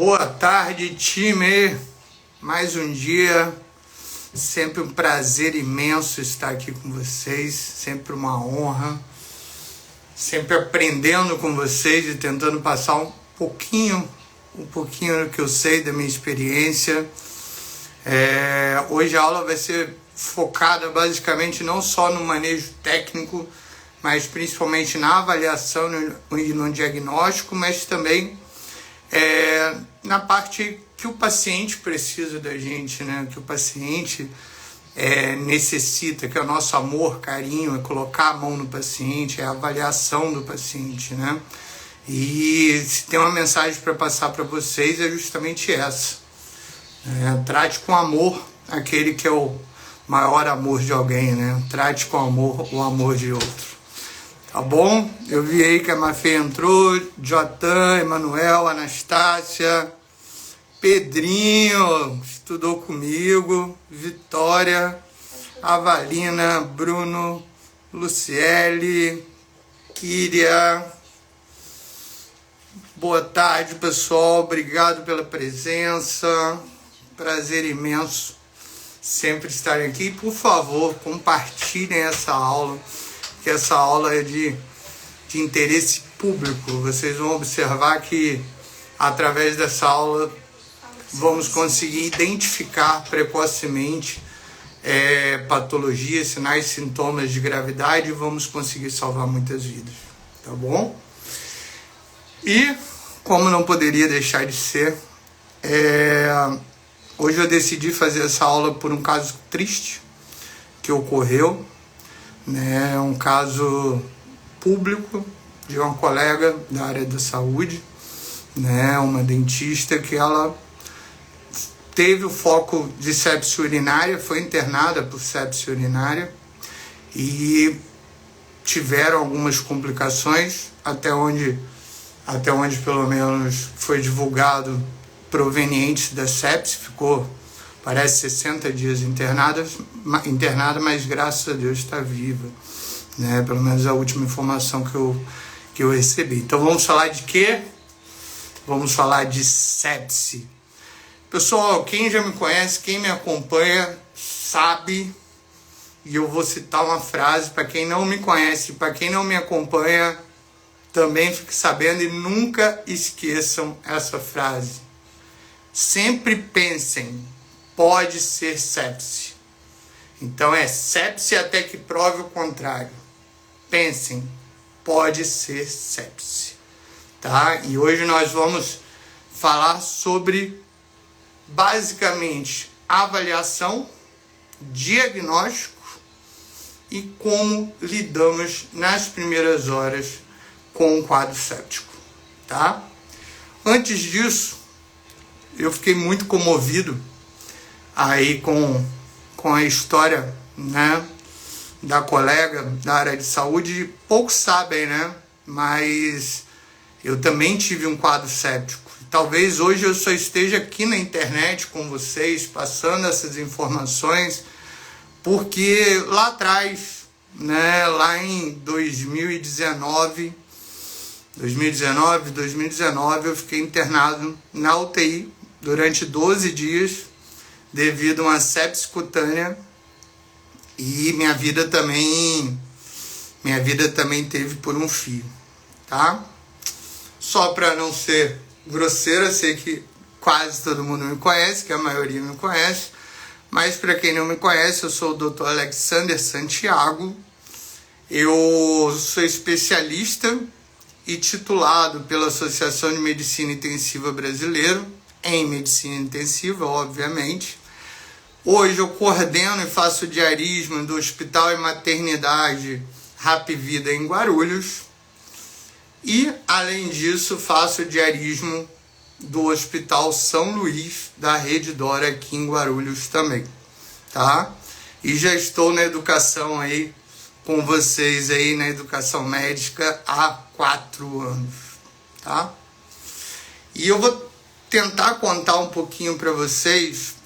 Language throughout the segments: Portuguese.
Boa tarde, time. Mais um dia. Sempre um prazer imenso estar aqui com vocês. Sempre uma honra. Sempre aprendendo com vocês e tentando passar um pouquinho do que eu sei da minha experiência. Hoje a aula vai ser focada basicamente não só no manejo técnico, mas principalmente na avaliação e no diagnóstico, mas também na parte que o paciente precisa da gente, né? Que o paciente necessita, que é o nosso amor, carinho, é colocar a mão no paciente, é a avaliação do paciente, né? E se tem uma mensagem para passar para vocês é justamente essa. Trate com amor aquele que é o maior amor de alguém, né? Trate com amor o amor de outro. Tá bom? Eu vi aí que a Mafê entrou, Jotan, Emanuel, Anastácia, Pedrinho, estudou comigo, Vitória, Avalina, Bruno, Luciele, Kíria. Boa tarde, pessoal. Obrigado pela presença. Prazer imenso sempre estarem aqui. Por favor, compartilhem essa aula, que essa aula é de interesse público. Vocês vão observar que através dessa aula vamos conseguir identificar precocemente patologias, sinais, sintomas de gravidade e vamos conseguir salvar muitas vidas, tá bom? E, como não poderia deixar de ser, hoje eu decidi fazer essa aula por um caso triste que ocorreu, né? Um caso público de uma colega da área da saúde, né? Uma dentista que ela teve o foco de sepse urinária, foi internada por sepse urinária e tiveram algumas complicações, até onde pelo menos foi divulgado, provenientes da sepse. Ficou, parece, 60 dias internada, mas graças a Deus está viva, né? Pelo menos a última informação que eu recebi. Então vamos falar de quê? Vamos falar de sepse. Pessoal, quem já me conhece, quem me acompanha, sabe, e eu vou citar uma frase para quem não me conhece, para quem não me acompanha, também fique sabendo e nunca esqueçam essa frase. Sempre pensem, pode ser sepse. Então é sepse até que prove o contrário. Pensem, pode ser sepse. Tá? E hoje nós vamos falar sobre, basicamente, avaliação, diagnóstico e como lidamos nas primeiras horas com o quadro séptico, tá? Antes disso, eu fiquei muito comovido aí com a história, né, da colega da área de saúde. Poucos sabem, né, mas eu também tive um quadro séptico. Talvez hoje eu só esteja aqui na internet com vocês, passando essas informações, porque lá atrás, né, lá em 2019, eu fiquei internado na UTI durante 12 dias devido a uma sepse cutânea e minha vida também teve por um fio, tá? Só para não ser grosseira, sei que quase todo mundo me conhece, que a maioria me conhece, mas para quem não me conhece, eu sou o Dr. Alexander Santiago. Eu sou especialista e titulado pela Associação de Medicina Intensiva Brasileira, em medicina intensiva, obviamente. Hoje eu coordeno e faço diarismo do Hospital e Maternidade Rapvida em Guarulhos. E, além disso, faço diarismo do Hospital São Luís, da Rede Dora, aqui em Guarulhos também, tá? E já estou na educação aí, com vocês aí, na educação médica, há 4 anos, tá? E eu vou tentar contar um pouquinho para vocês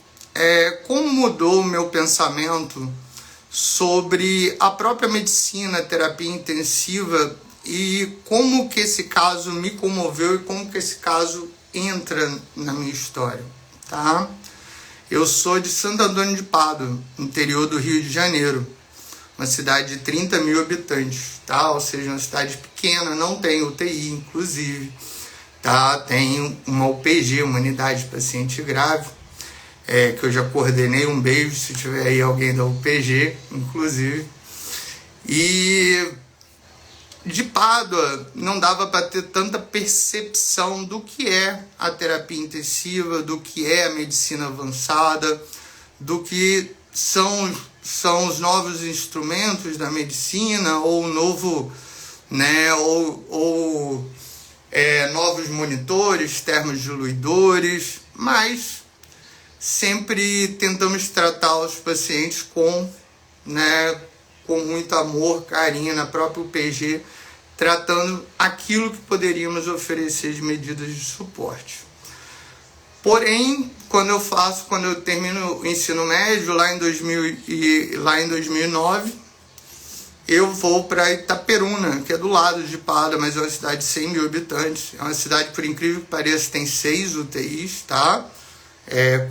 como mudou o meu pensamento sobre a própria medicina, terapia intensiva, e como que esse caso me comoveu e como que esse caso entra na minha história, tá? Eu sou de Santo Antônio de Pádua, interior do Rio de Janeiro, uma cidade de 30 mil habitantes, tá? Ou seja, uma cidade pequena, não tem UTI, inclusive, tá? Tem uma UPG, uma unidade de paciente grave, que eu já coordenei. Um beijo se tiver aí alguém da UPG, inclusive. E de Pádua não dava para ter tanta percepção do que é a terapia intensiva, do que é a medicina avançada, do que são os novos instrumentos da medicina, ou novo, né, novos monitores, termodiluidores, mas sempre tentamos tratar os pacientes com muito amor, carinho, na própria UPG, tratando aquilo que poderíamos oferecer de medidas de suporte. Porém, quando eu termino o ensino médio, lá em 2009, eu vou para Itaperuna, que é do lado de Pádua, mas é uma cidade de 100 mil habitantes. É uma cidade, por incrível que pareça, tem 6 UTIs, tá?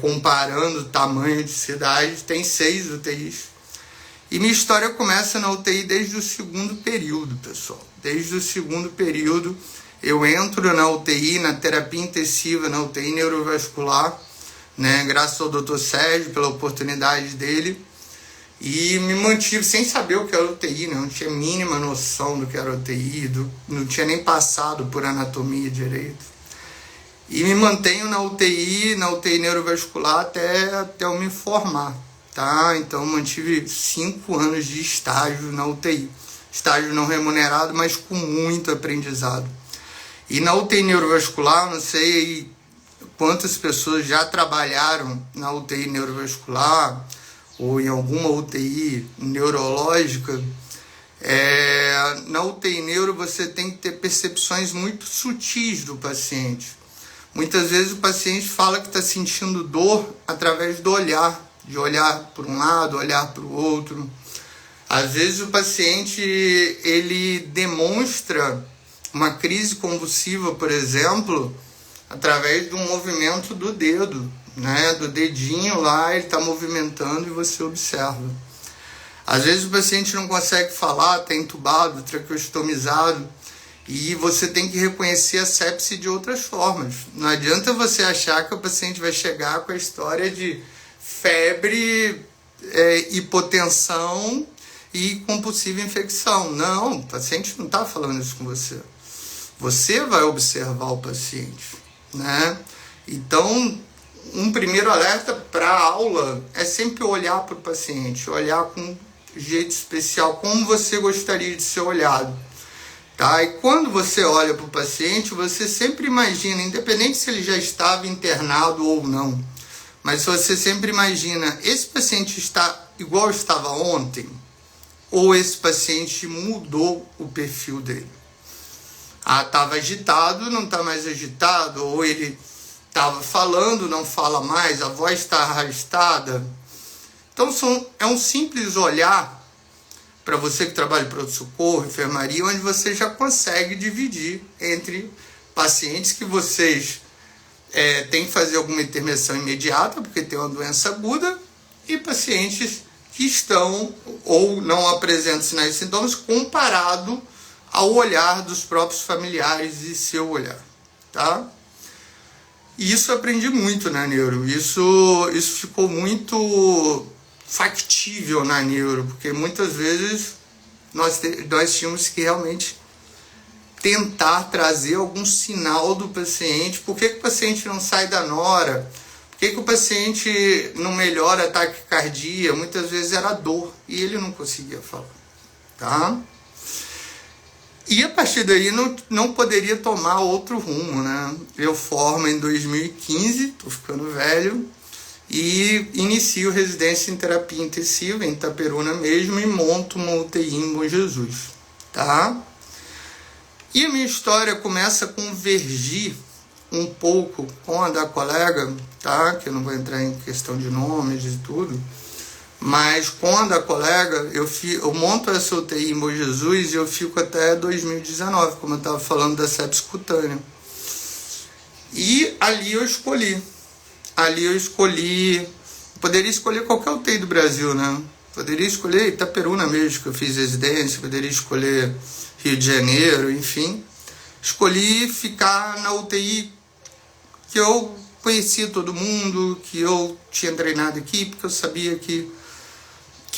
Comparando o tamanho de cidade, tem 6 UTIs. E minha história começa na UTI desde o segundo período, pessoal. Desde o segundo período, eu entro na UTI, na terapia intensiva, na UTI neurovascular, né? Graças ao Dr. Sérgio, pela oportunidade dele. E me mantive sem saber o que era UTI, né? Não tinha a mínima noção do que era UTI, não tinha nem passado por anatomia direito. E me mantenho na UTI neurovascular até eu me formar, tá? Então mantive 5 anos de estágio na UTI. Estágio não remunerado, mas com muito aprendizado. E na UTI neurovascular, não sei quantas pessoas já trabalharam na UTI neurovascular ou em alguma UTI neurológica. Na UTI neuro você tem que ter percepções muito sutis do paciente. Muitas vezes o paciente fala que está sentindo dor através do olhar, de olhar para um lado, olhar para o outro. Às vezes o paciente ele demonstra uma crise convulsiva, por exemplo, através de um movimento do dedo, né? Do dedinho lá, ele está movimentando e você observa. Às vezes o paciente não consegue falar, está entubado, traqueostomizado, e você tem que reconhecer a sepse de outras formas. Não adianta você achar que o paciente vai chegar com a história de febre, hipotensão e com possível infecção. Não, o paciente não está falando isso com você. Você vai observar o paciente, né? Então, um primeiro alerta para a aula é sempre olhar para o paciente, olhar com jeito especial, como você gostaria de ser olhado. Tá? E quando você olha para o paciente, você sempre imagina, independente se ele já estava internado ou não, mas você sempre imagina, esse paciente está igual estava ontem, ou esse paciente mudou o perfil dele? Estava agitado, não está mais agitado, ou ele estava falando, não fala mais, a voz está arrastada. Então é um simples olhar, para você que trabalha em pronto-socorro, enfermaria, onde você já consegue dividir entre pacientes que vocês têm que fazer alguma intervenção imediata, porque tem uma doença aguda, e pacientes que estão ou não apresentam sinais e sintomas, comparado ao olhar dos próprios familiares e seu olhar, tá? E isso eu aprendi muito na neuro, isso ficou muito factível na neuro, porque muitas vezes nós tínhamos que realmente tentar trazer algum sinal do paciente. Por que o paciente não sai da nora? Por que o paciente não melhora a taquicardia? Muitas vezes era dor e ele não conseguia falar, tá? E a partir daí não poderia tomar outro rumo, né? Eu formo em 2015, tô ficando velho, e inicio residência em terapia intensiva em Itaperuna mesmo e monto uma UTI em Bom Jesus, tá? E a minha história começa a convergir um pouco com a da colega, tá? Que eu não vou entrar em questão de nomes e tudo, mas com a da colega, eu monto essa UTI em Bom Jesus e eu fico até 2019, como eu estava falando da sepse cutânea. E ali eu escolhi. Poderia escolher qualquer UTI do Brasil, né? Poderia escolher Itaperuna mesmo, que eu fiz residência, poderia escolher Rio de Janeiro, enfim. Escolhi ficar na UTI que eu conhecia todo mundo, que eu tinha treinado aqui, porque eu sabia que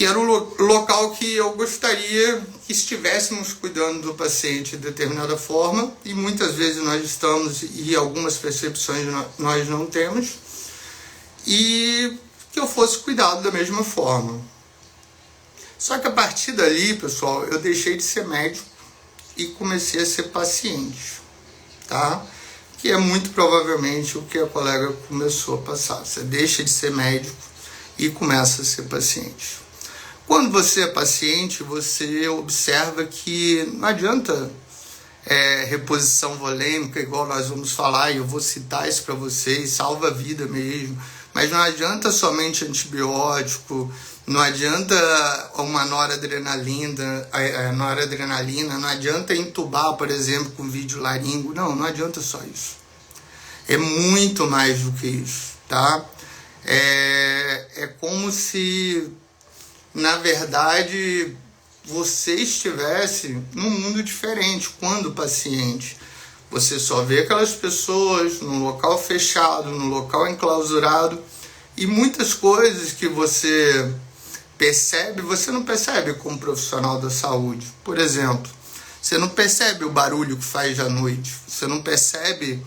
era o local que eu gostaria que estivéssemos cuidando do paciente de determinada forma, e muitas vezes nós estamos, e algumas percepções nós não temos, e que eu fosse cuidado da mesma forma. Só que a partir dali, pessoal, eu deixei de ser médico e comecei a ser paciente, tá? Que é muito provavelmente o que a colega começou a passar. Você deixa de ser médico e começa a ser paciente. Quando você é paciente, você observa que não adianta reposição volêmica, igual nós vamos falar, e eu vou citar isso para vocês, salva a vida mesmo, mas não adianta somente antibiótico, não adianta uma noradrenalina, não adianta entubar, por exemplo, com vídeo laringo, não adianta só isso. É muito mais do que isso, tá? É como se, na verdade, você estivesse num mundo diferente quando paciente. Você só vê aquelas pessoas num local fechado, num local enclausurado, e muitas coisas que você percebe, você não percebe como profissional da saúde. Por exemplo, você não percebe o barulho que faz à noite, você não percebe,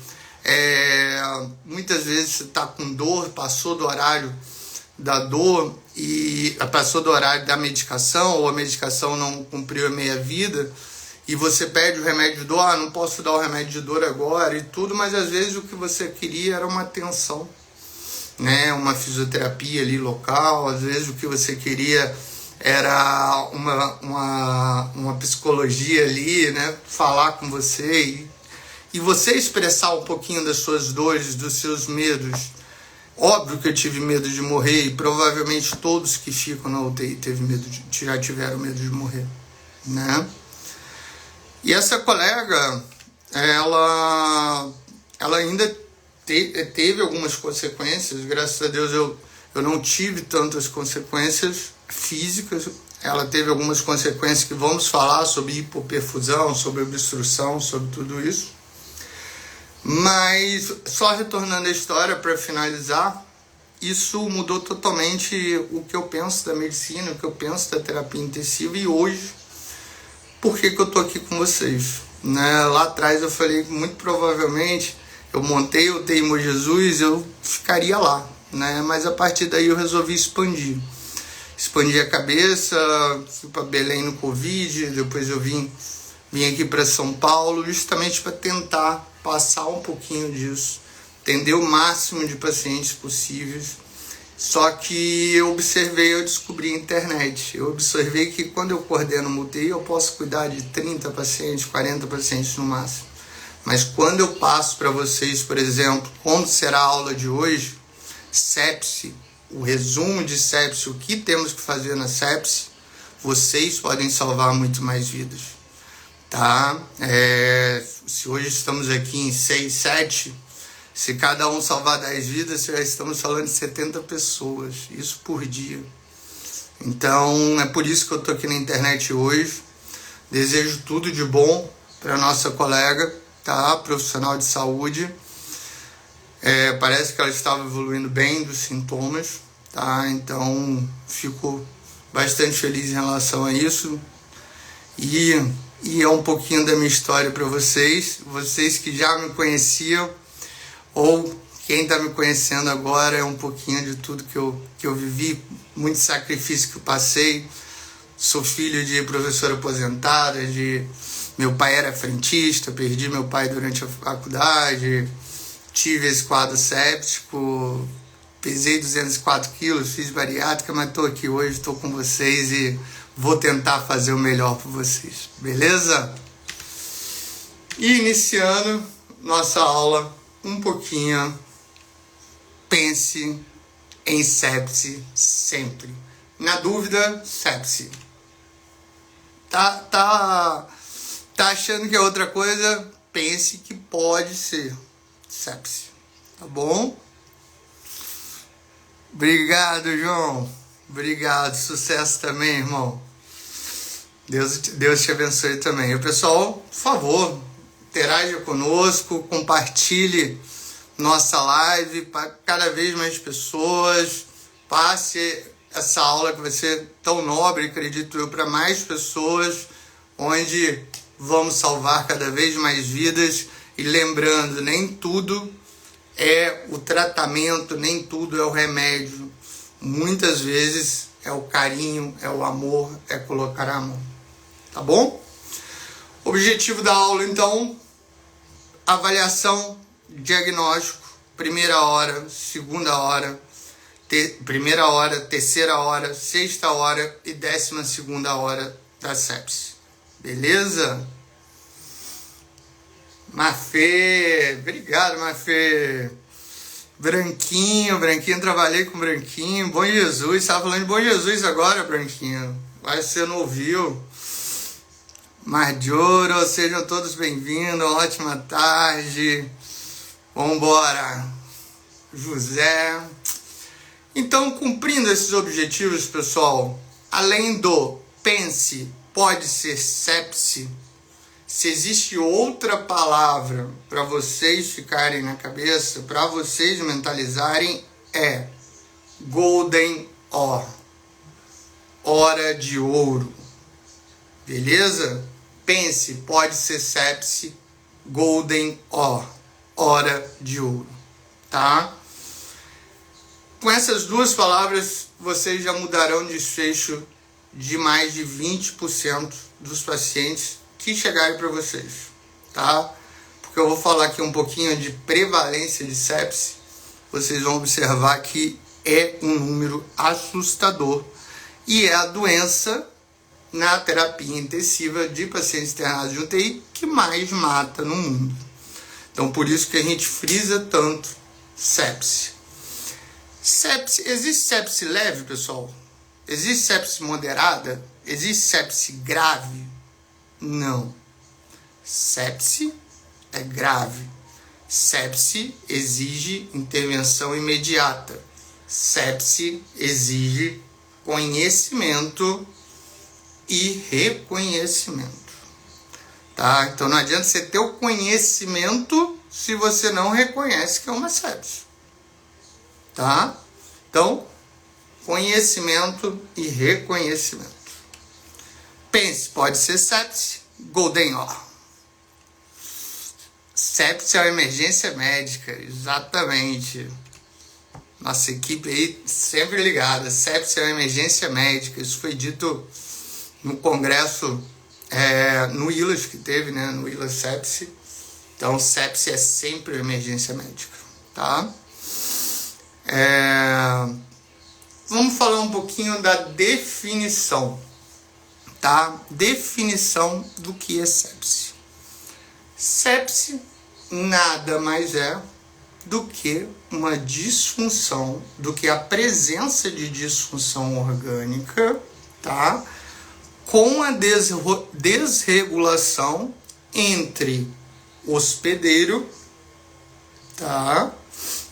muitas vezes você está com dor, passou do horário da dor, e passou do horário da medicação, ou a medicação não cumpriu a meia-vida, e você pede o remédio de dor, não posso dar o remédio de dor agora e tudo, mas às vezes o que você queria era uma atenção, né? Uma fisioterapia ali local, às vezes o que você queria era uma psicologia ali, né? Falar com você e você expressar um pouquinho das suas dores, dos seus medos. Óbvio que eu tive medo de morrer, e provavelmente todos que ficam na UTI já tiveram medo de morrer, né? E essa colega, ela ainda teve algumas consequências. Graças a Deus eu não tive tantas consequências físicas. Ela teve algumas consequências que vamos falar sobre hipoperfusão, sobre obstrução, sobre tudo isso. Mas, só retornando à história para finalizar, isso mudou totalmente o que eu penso da medicina, o que eu penso da terapia intensiva, e hoje, por que eu estou aqui com vocês? Né? Lá atrás eu falei que muito provavelmente eu montei o UTI Mogi Jesus, eu ficaria lá, né? Mas a partir daí eu resolvi expandir a cabeça, fui para Belém no Covid, depois eu vim aqui para São Paulo, justamente para tentar passar um pouquinho disso, atender o máximo de pacientes possíveis. Só que eu descobri a internet, eu observei que quando eu coordeno uma UTI eu posso cuidar de 30 pacientes, 40 pacientes no máximo. Mas quando eu passo para vocês, por exemplo, como será a aula de hoje, sepse, o resumo de sepse, o que temos que fazer na sepse, vocês podem salvar muito mais vidas, tá? Se hoje estamos aqui em 6, 7, se cada um salvar 10 vidas, já estamos falando de 70 pessoas, isso por dia. Então, é por isso que eu estou aqui na internet hoje. Desejo tudo de bom para nossa colega, tá? Profissional de saúde. Parece que ela estava evoluindo bem dos sintomas, tá? Então, fico bastante feliz em relação a isso. E é um pouquinho da minha história para vocês que já me conheciam, ou quem está me conhecendo agora, é um pouquinho de tudo que eu vivi, muito sacrifício que eu passei. Sou filho de professora aposentada, meu pai era frentista, perdi meu pai durante a faculdade, tive esse quadro séptico, pesei 204 quilos, fiz bariátrica, mas estou aqui hoje, estou com vocês e vou tentar fazer o melhor para vocês, beleza? E iniciando nossa aula, um pouquinho, pense em sepse sempre. Na dúvida, sepse. Tá achando que é outra coisa? Pense que pode ser. sepse. Tá bom? Obrigado, João. Obrigado. Sucesso também, irmão. Deus te abençoe também. E o pessoal, por favor, interaja conosco, compartilhe nossa live para cada vez mais pessoas. Passe essa aula que vai ser tão nobre, acredito eu, para mais pessoas, onde vamos salvar cada vez mais vidas. E lembrando, nem tudo é o tratamento, nem tudo é o remédio. Muitas vezes é o carinho, é o amor, é colocar a mão. Tá bom? Objetivo da aula, então, avaliação, diagnóstico, primeira hora, segunda hora, primeira hora, terceira hora, sexta hora e 12ª hora da sepse. Beleza? Mafê, obrigado, Mafê. Branquinho, trabalhei com Branquinho. Bom Jesus, estava falando de Bom Jesus agora, Branquinho. Vai ser no ouviu. Marjoro, sejam todos bem-vindos, ótima tarde. Vambora. José. Então, cumprindo esses objetivos, pessoal, além do pense, pode ser sepse, se existe outra palavra para vocês ficarem na cabeça, para vocês mentalizarem, é Golden Hour, hora de ouro. Beleza? Pense, pode ser sepse, Golden Hour, hora de ouro. Tá? Com essas duas palavras, vocês já mudarão o desfecho de mais de 20% dos pacientes que chegarem para vocês, tá? Porque eu vou falar aqui um pouquinho de prevalência de sepse. Vocês vão observar que é um número assustador e é a doença na terapia intensiva de pacientes internados de UTI que mais mata no mundo. Então, por isso que a gente frisa tanto sepse. Sepse, existe sepse leve, pessoal? Existe sepse moderada? Existe sepse grave? Não. Sepse é grave. Sepse exige intervenção imediata. Sepse exige conhecimento e reconhecimento. Tá? Então não adianta você ter o conhecimento se você não reconhece que é uma sepse. Tá? Então, conhecimento e reconhecimento. Pense, pode ser sepse, Golden Hour. Sepse é uma emergência médica, exatamente. Nossa equipe aí sempre ligada. Sepse é uma emergência médica. Isso foi dito no congresso, no ILAS que teve, né? No ILAS Sepse. Então, sepse é sempre uma emergência médica, tá? Vamos falar um pouquinho da definição, tá? Definição do que é sepse. Sepse nada mais é do que uma disfunção, do que a presença de disfunção orgânica, tá? Com a desregulação entre hospedeiro, tá?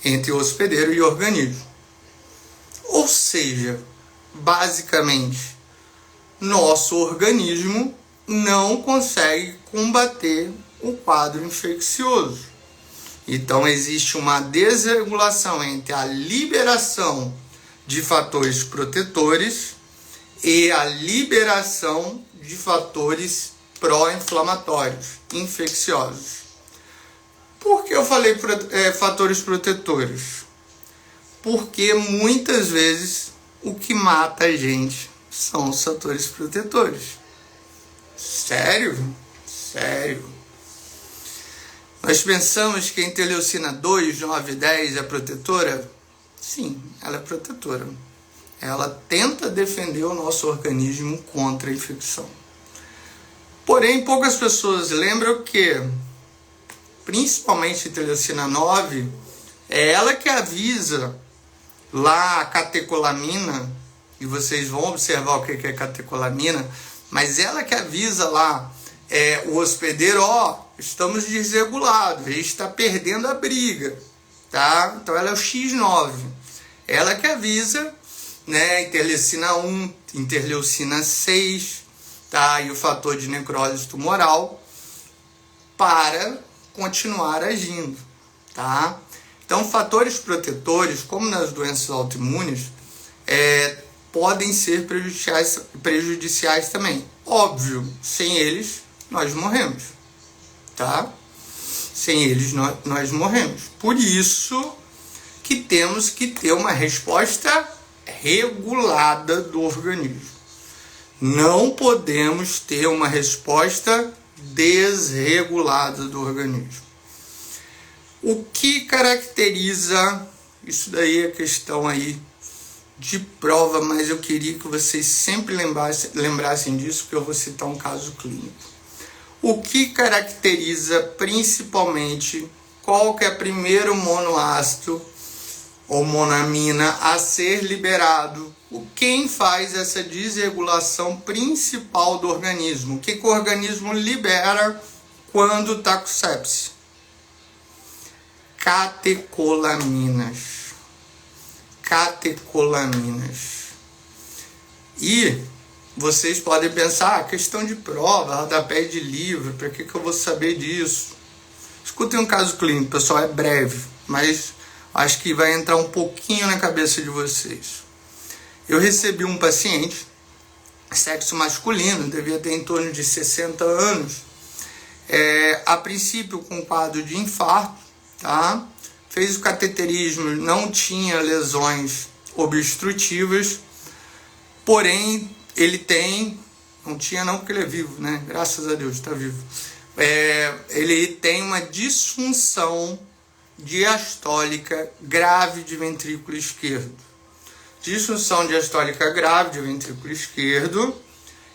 Entre hospedeiro e organismo. Ou seja, basicamente, nosso organismo não consegue combater o quadro infeccioso. Então, existe uma desregulação entre a liberação de fatores protetores e a liberação de fatores pró-inflamatórios, infecciosos. Por que eu falei fatores protetores? Porque muitas vezes o que mata a gente são os fatores protetores. Sério? Sério. Nós pensamos que a interleucina 2, 9 e 10 é protetora? Sim, ela é protetora. Ela tenta defender o nosso organismo contra a infecção. Porém, poucas pessoas lembram que, principalmente a interleucina 9, é ela que avisa lá a catecolamina, e vocês vão observar o que é catecolamina, mas ela que avisa lá o hospedeiro, estamos desregulados, a gente está perdendo a briga, tá? Então ela é o X9, ela que avisa, né, interleucina 1, interleucina 6, tá? E o fator de necrose tumoral para continuar agindo, tá? Então fatores protetores, como nas doenças autoimunes, podem ser prejudiciais também. Óbvio, sem eles nós morremos, tá? Sem eles nós morremos. Por isso que temos que ter uma resposta regulada do organismo. Não podemos ter uma resposta desregulada do organismo. O que caracteriza, isso daí é questão aí de prova, mas eu queria que vocês sempre lembrassem disso, porque eu vou citar um caso clínico. O que caracteriza principalmente qual que é o primeiro monoácido ou monoamina a ser liberado? Quem faz essa desregulação principal do organismo? O que o organismo libera quando está com sepse? Catecolaminas. E vocês podem pensar, questão de prova, rodapé de livro, para que eu vou saber disso? Escutem um caso clínico, pessoal, é breve, mas acho que vai entrar um pouquinho na cabeça de vocês. Eu recebi um paciente, sexo masculino, devia ter em torno de 60 anos, a princípio com quadro de infarto, tá? Fez o cateterismo, não tinha lesões obstrutivas, porém ele tem, não tinha não porque ele é vivo, né? Graças a Deus, está vivo. Ele tem uma disfunção diastólica grave de ventrículo esquerdo. Disfunção diastólica grave de ventrículo esquerdo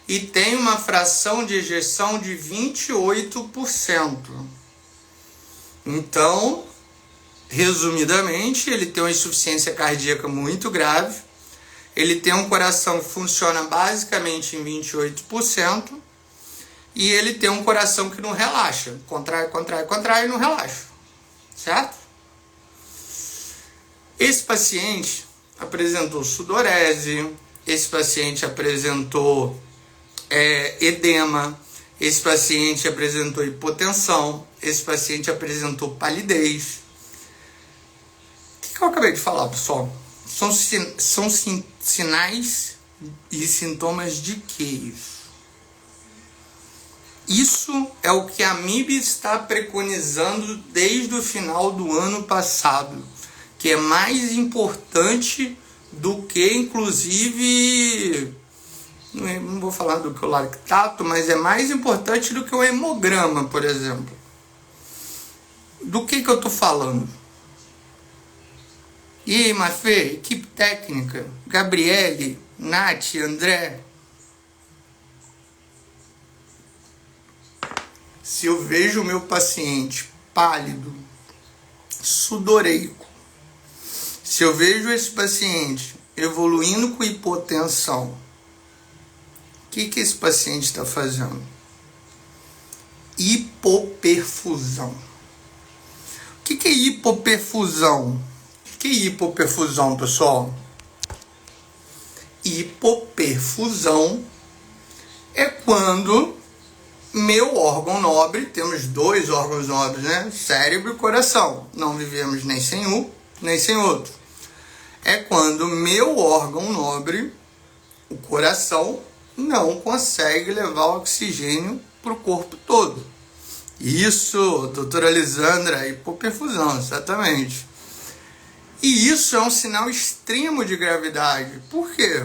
e tem uma fração de ejeção de 28%. Então, resumidamente, ele tem uma insuficiência cardíaca muito grave, ele tem um coração que funciona basicamente em 28% e ele tem um coração que não relaxa, contrai e não relaxa, certo? Esse paciente apresentou sudorese, esse paciente apresentou edema, esse paciente apresentou hipotensão, esse paciente apresentou palidez. O que eu acabei de falar, pessoal? São sinais e sintomas de que isso? Isso é o que a MIB está preconizando desde o final do ano passado, que é mais importante do que, inclusive, não vou falar do que o lactato, mas é mais importante do que o hemograma, por exemplo. Do que eu estou falando? E aí, Mafê, equipe técnica, Gabriele, Nath, André. Se eu vejo o meu paciente pálido, sudoreico, se eu vejo esse paciente evoluindo com hipotensão, o que esse paciente está fazendo? Hipoperfusão. O que é hipoperfusão? O que é hipoperfusão, pessoal? Hipoperfusão é quando meu órgão nobre, temos dois órgãos nobres, né? Cérebro e coração. Não vivemos nem sem um, nem sem outro. É quando meu órgão nobre, o coração, não consegue levar o oxigênio para o corpo todo. Isso, doutora Lisandra, hipoperfusão, exatamente. E isso é um sinal extremo de gravidade. Por quê?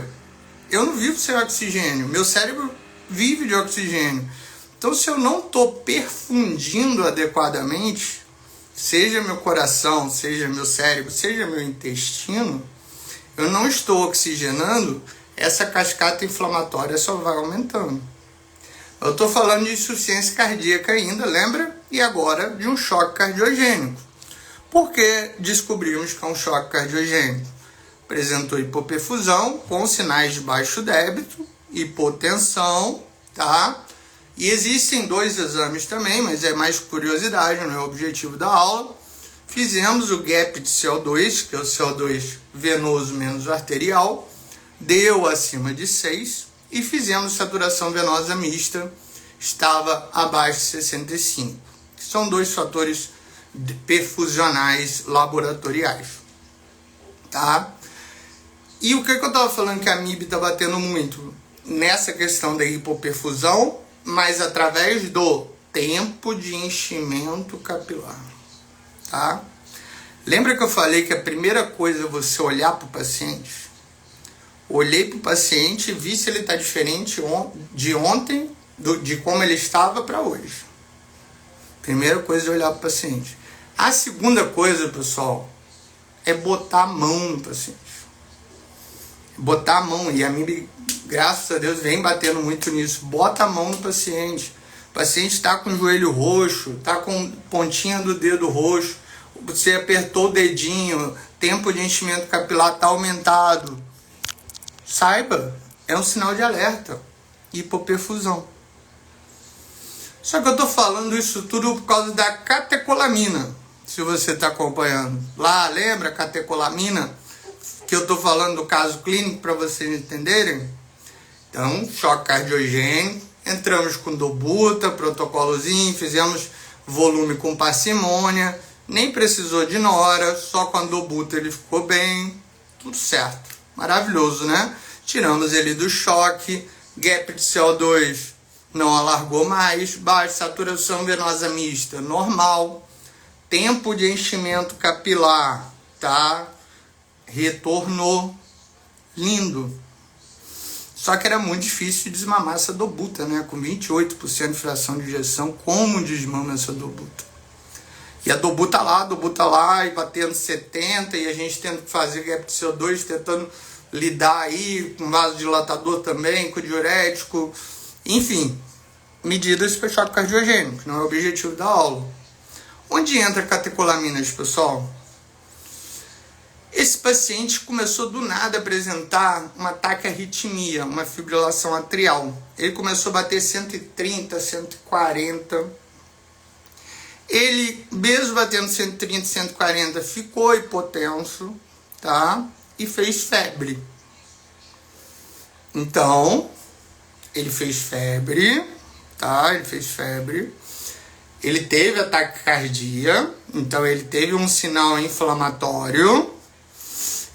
Eu não vivo sem oxigênio, meu cérebro vive de oxigênio. Então, se eu não estou perfundindo adequadamente, seja meu coração, seja meu cérebro, seja meu intestino, eu não estou oxigenando, essa cascata inflamatória só vai aumentando. Eu estou falando de insuficiência cardíaca ainda, lembra? E agora de um choque cardiogênico. Por que descobrimos que é um choque cardiogênico? Apresentou hipoperfusão com sinais de baixo débito, hipotensão, tá? E existem 2 exames também, mas é mais curiosidade, não é o objetivo da aula. Fizemos o gap de CO2, que é o CO2 venoso menos arterial, deu acima de 6, e fizemos saturação venosa mista, estava abaixo de 65. Que são 2 fatores perfusionais laboratoriais. Tá? E o que eu estava falando que a MIB está batendo muito? Nessa questão da hipoperfusão, mas através do tempo de enchimento capilar. Tá? Lembra que eu falei que a primeira coisa é você olhar para o paciente? Olhei para o paciente e vi se ele está diferente de ontem, de como ele estava para hoje. Primeira coisa é olhar para o paciente. A segunda coisa, pessoal, é botar a mão no paciente. Botar a mão, e a MIB, graças a Deus, vem batendo muito nisso. Bota a mão no paciente. O paciente está com o joelho roxo, está com pontinha do dedo roxo, você apertou o dedinho, tempo de enchimento capilar está aumentado. Saiba, é um sinal de alerta. Hipoperfusão. Só que eu estou falando isso tudo por causa da catecolamina, se você está acompanhando. Lá, lembra a catecolamina? Que eu estou falando do caso clínico para vocês entenderem. Então, choque cardiogênico, entramos com dobuta, protocolozinho, fizemos volume com parcimônia, nem precisou de nora, só com a dobuta ele ficou bem, tudo certo. Maravilhoso, né? Tiramos ele do choque, gap de CO2 não alargou mais, baixa saturação venosa mista normal, tempo de enchimento capilar, tá? Retornou, lindo. Só que era muito difícil de desmamar essa dobuta, né? Com 28% de fração de injeção, como desmama essa dobuta? E a dobuta lá, e batendo 70, e a gente tendo que fazer gap de CO2, tentando lidar aí com vasodilatador também, com diurético, enfim, medidas para choque cardiogênico, não é o objetivo da aula. Onde entra a catecolaminas, pessoal? Esse paciente começou do nada a apresentar uma taquiarritmia, uma fibrilação atrial. Ele começou a bater 130, 140. Ele, mesmo batendo 130, 140, ficou hipotenso, tá? E fez febre. Então, ele fez febre, tá? Ele fez febre. Ele teve ataque cardíaco, então ele teve um sinal inflamatório.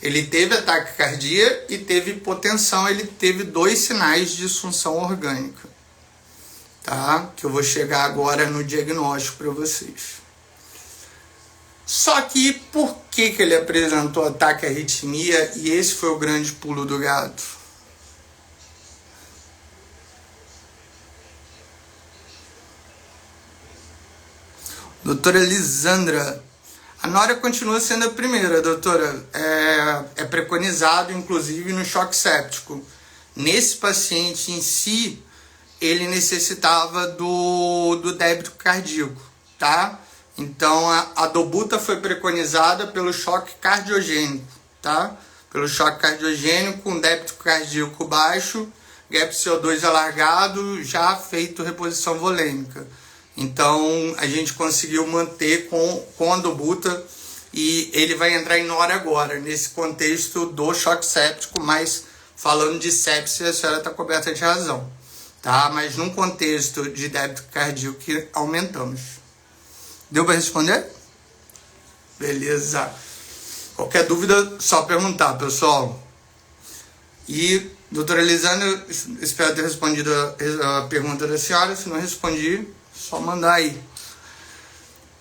Ele teve ataque cardíaco e teve hipotensão. Ele teve 2 sinais de disfunção orgânica, tá? Que eu vou chegar agora no diagnóstico para vocês. Só que por que ele apresentou ataque arritmia? E esse foi o grande pulo do gato. Doutora Lisandra, a nora continua sendo a primeira, doutora. É preconizado, inclusive, no choque séptico. Nesse paciente em si, ele necessitava do débito cardíaco, tá? Então, a dobuta foi preconizada pelo choque cardiogênico, tá? Pelo choque cardiogênico com débito cardíaco baixo, gap CO2 alargado, já feito reposição volêmica. Então, a gente conseguiu manter com a dobuta e ele vai entrar em nora agora, nesse contexto do choque séptico, mas falando de sepsia, a senhora está coberta de razão, tá? Mas num contexto de débito cardíaco que aumentamos. Deu para responder? Beleza. Qualquer dúvida, só perguntar, pessoal. E, doutora Elisânia, espero ter respondido a pergunta da senhora. Se não respondi, só mandar aí.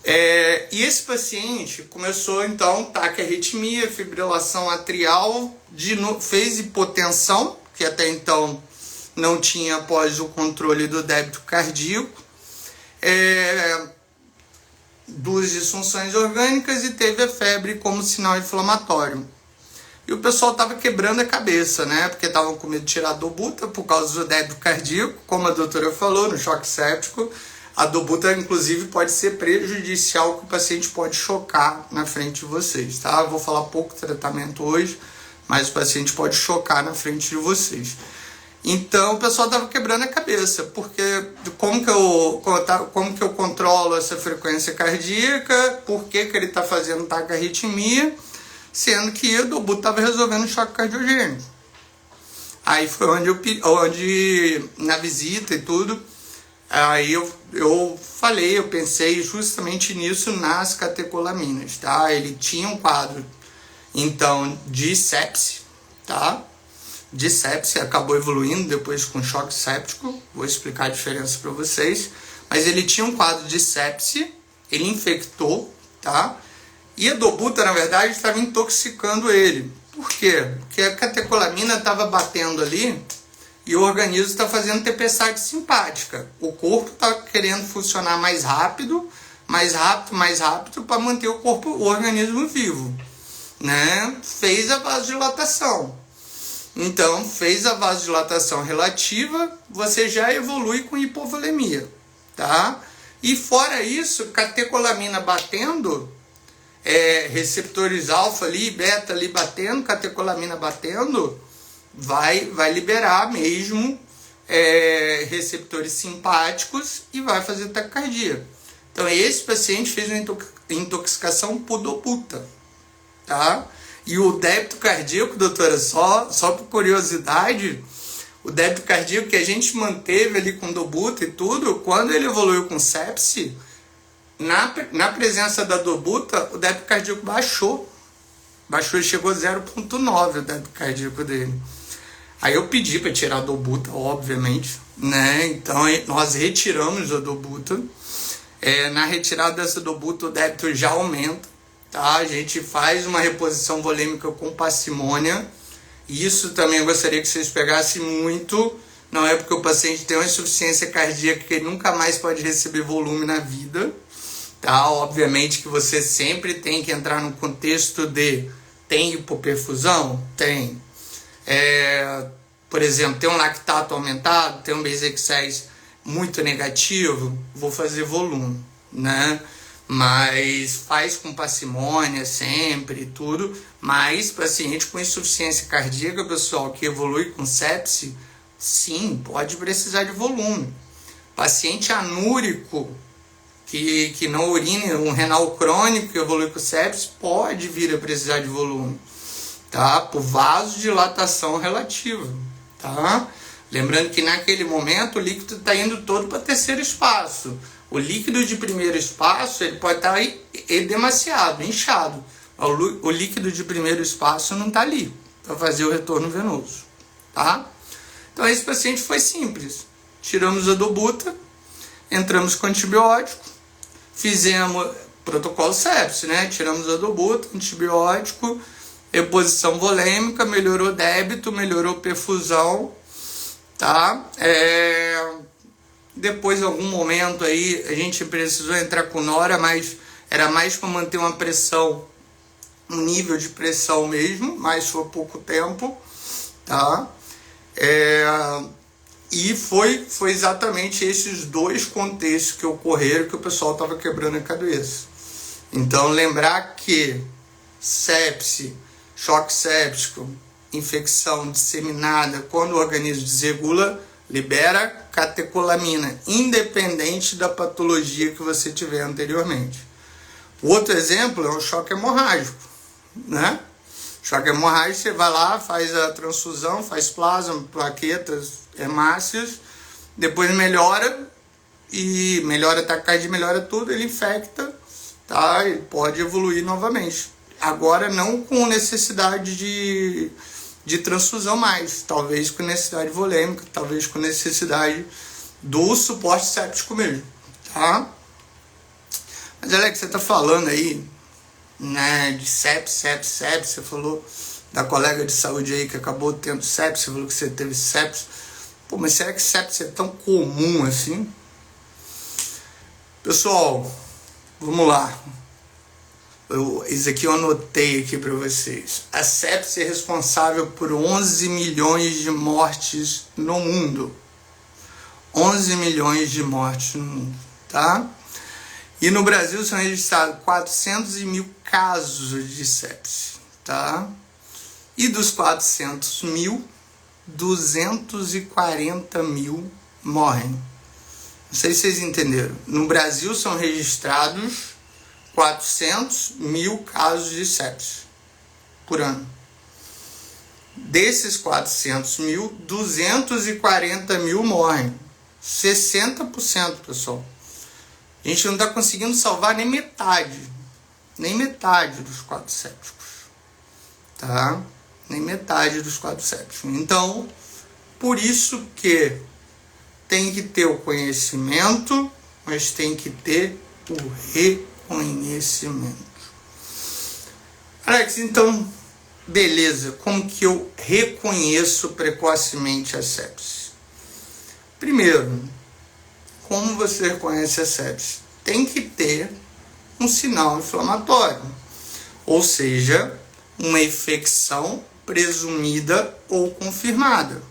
E esse paciente começou, então, taquiarritmia, fibrilação atrial, fez hipotensão, que até então não tinha após o controle do débito cardíaco, 2 disfunções orgânicas e teve a febre como sinal inflamatório. E o pessoal estava quebrando a cabeça, né? Porque estavam com medo de tirar a dobuta por causa do débito cardíaco, como a doutora falou, no choque séptico. A dobuta, inclusive, pode ser prejudicial, que o paciente pode chocar na frente de vocês, tá? Eu vou falar pouco tratamento hoje, mas o paciente pode chocar na frente de vocês. Então o pessoal estava quebrando a cabeça, porque como que eu controlo essa frequência cardíaca, por que ele está fazendo taquiarritmia, sendo que o Dobuta estava resolvendo o choque cardiogênico. Aí foi onde na visita e tudo, aí eu pensei justamente nisso nas catecolaminas, tá? Ele tinha um quadro, então, de sepse, tá? De sepse, acabou evoluindo depois com choque séptico, vou explicar a diferença para vocês, mas ele tinha um quadro de sepse, ele infectou, tá? E a Dobuta, na verdade, estava intoxicando ele. Por quê? Porque a catecolamina estava batendo ali e o organismo está fazendo tempestade simpática. O corpo está querendo funcionar mais rápido, para manter o organismo vivo, né? Fez a vasodilatação. Então, fez a vasodilatação relativa, você já evolui com hipovolemia, tá? E fora isso, catecolamina batendo, receptores alfa ali, beta ali batendo, catecolamina batendo, vai liberar mesmo receptores simpáticos e vai fazer taquicardia. Então, esse paciente fez uma intoxicação por Dobuta, tá? E o débito cardíaco, doutora, só por curiosidade, o débito cardíaco que a gente manteve ali com Dobuta e tudo, quando ele evoluiu com sepse, na presença da Dobuta, o débito cardíaco baixou, chegou a 0,9 o débito cardíaco dele. Aí eu pedi para tirar a Dobuta, obviamente, né? Então nós retiramos a Dobuta. Na retirada dessa Dobuta, o débito já aumenta. Tá? A gente faz uma reposição volêmica com parcimônia. Isso também eu gostaria que vocês pegassem muito. Não é porque o paciente tem uma insuficiência cardíaca que ele nunca mais pode receber volume na vida. Tá? Obviamente que você sempre tem que entrar no contexto de tem hipoperfusão? Tem. Por exemplo, tem um lactato aumentado, tem um Base-Exercise muito negativo, vou fazer volume, né? Mas faz com parcimônia sempre e tudo. Mas paciente com insuficiência cardíaca, pessoal, que evolui com sepse, sim, pode precisar de volume. Paciente anúrico, que não urine, um renal crônico que evolui com sepse, pode vir a precisar de volume, tá? Por vasodilatação relativa, tá? Lembrando que naquele momento o líquido está indo todo para terceiro espaço. O líquido de primeiro espaço ele pode estar edemaciado, inchado. O líquido de primeiro espaço não está ali para fazer o retorno venoso, tá? Então esse paciente foi simples. Tiramos a Dobuta, entramos com antibiótico, fizemos protocolo sepse, né? Tiramos a Dobuta, antibiótico, reposição volêmica, melhorou débito, melhorou perfusão, tá? Depois, em algum momento aí, a gente precisou entrar com nora, mas era mais para manter uma pressão, um nível de pressão mesmo, mas foi pouco tempo, tá? E foi exatamente esses dois contextos que ocorreram que o pessoal estava quebrando a cabeça. Então, lembrar que sepse, choque séptico, infecção disseminada, quando o organismo desregula, libera catecolamina, independente da patologia que você tiver anteriormente. O outro exemplo é o choque hemorrágico, né? Choque hemorrágico, você vai lá, faz a transfusão, faz plasma, plaquetas, hemácias, depois melhora, e melhora a taquicardia, melhora tudo, ele infecta, tá? E pode evoluir novamente. Agora não com necessidade de transfusão mais, talvez com necessidade volêmica, talvez com necessidade do suporte séptico mesmo, tá? Mas Alex, você tá falando aí, né, de sepse, você falou da colega de saúde aí que acabou tendo sepse, você falou que você teve sepse. Pô, mas será que sepse é tão comum assim? Pessoal, vamos lá. Isso aqui eu anotei aqui para vocês. A sepse é responsável por 11 milhões de mortes no mundo. 11 milhões de mortes no mundo, tá? E no Brasil são registrados 400 mil casos de sepse, tá? E dos 400 mil, 240 mil morrem. Não sei se vocês entenderam. No Brasil são registrados 400 mil casos de sepse por ano. Desses 400 mil, 240 mil morrem. 60%, pessoal. A gente não está conseguindo salvar nem metade dos quadros sépticos, tá? Nem metade dos quadros sépticos. Então, por isso que tem que ter o conhecimento, mas tem que ter o reconhecimento. Alex, então, beleza, como que eu reconheço precocemente a sepse? Primeiro, como você reconhece a sepse? Tem que ter um sinal inflamatório, ou seja, uma infecção presumida ou confirmada,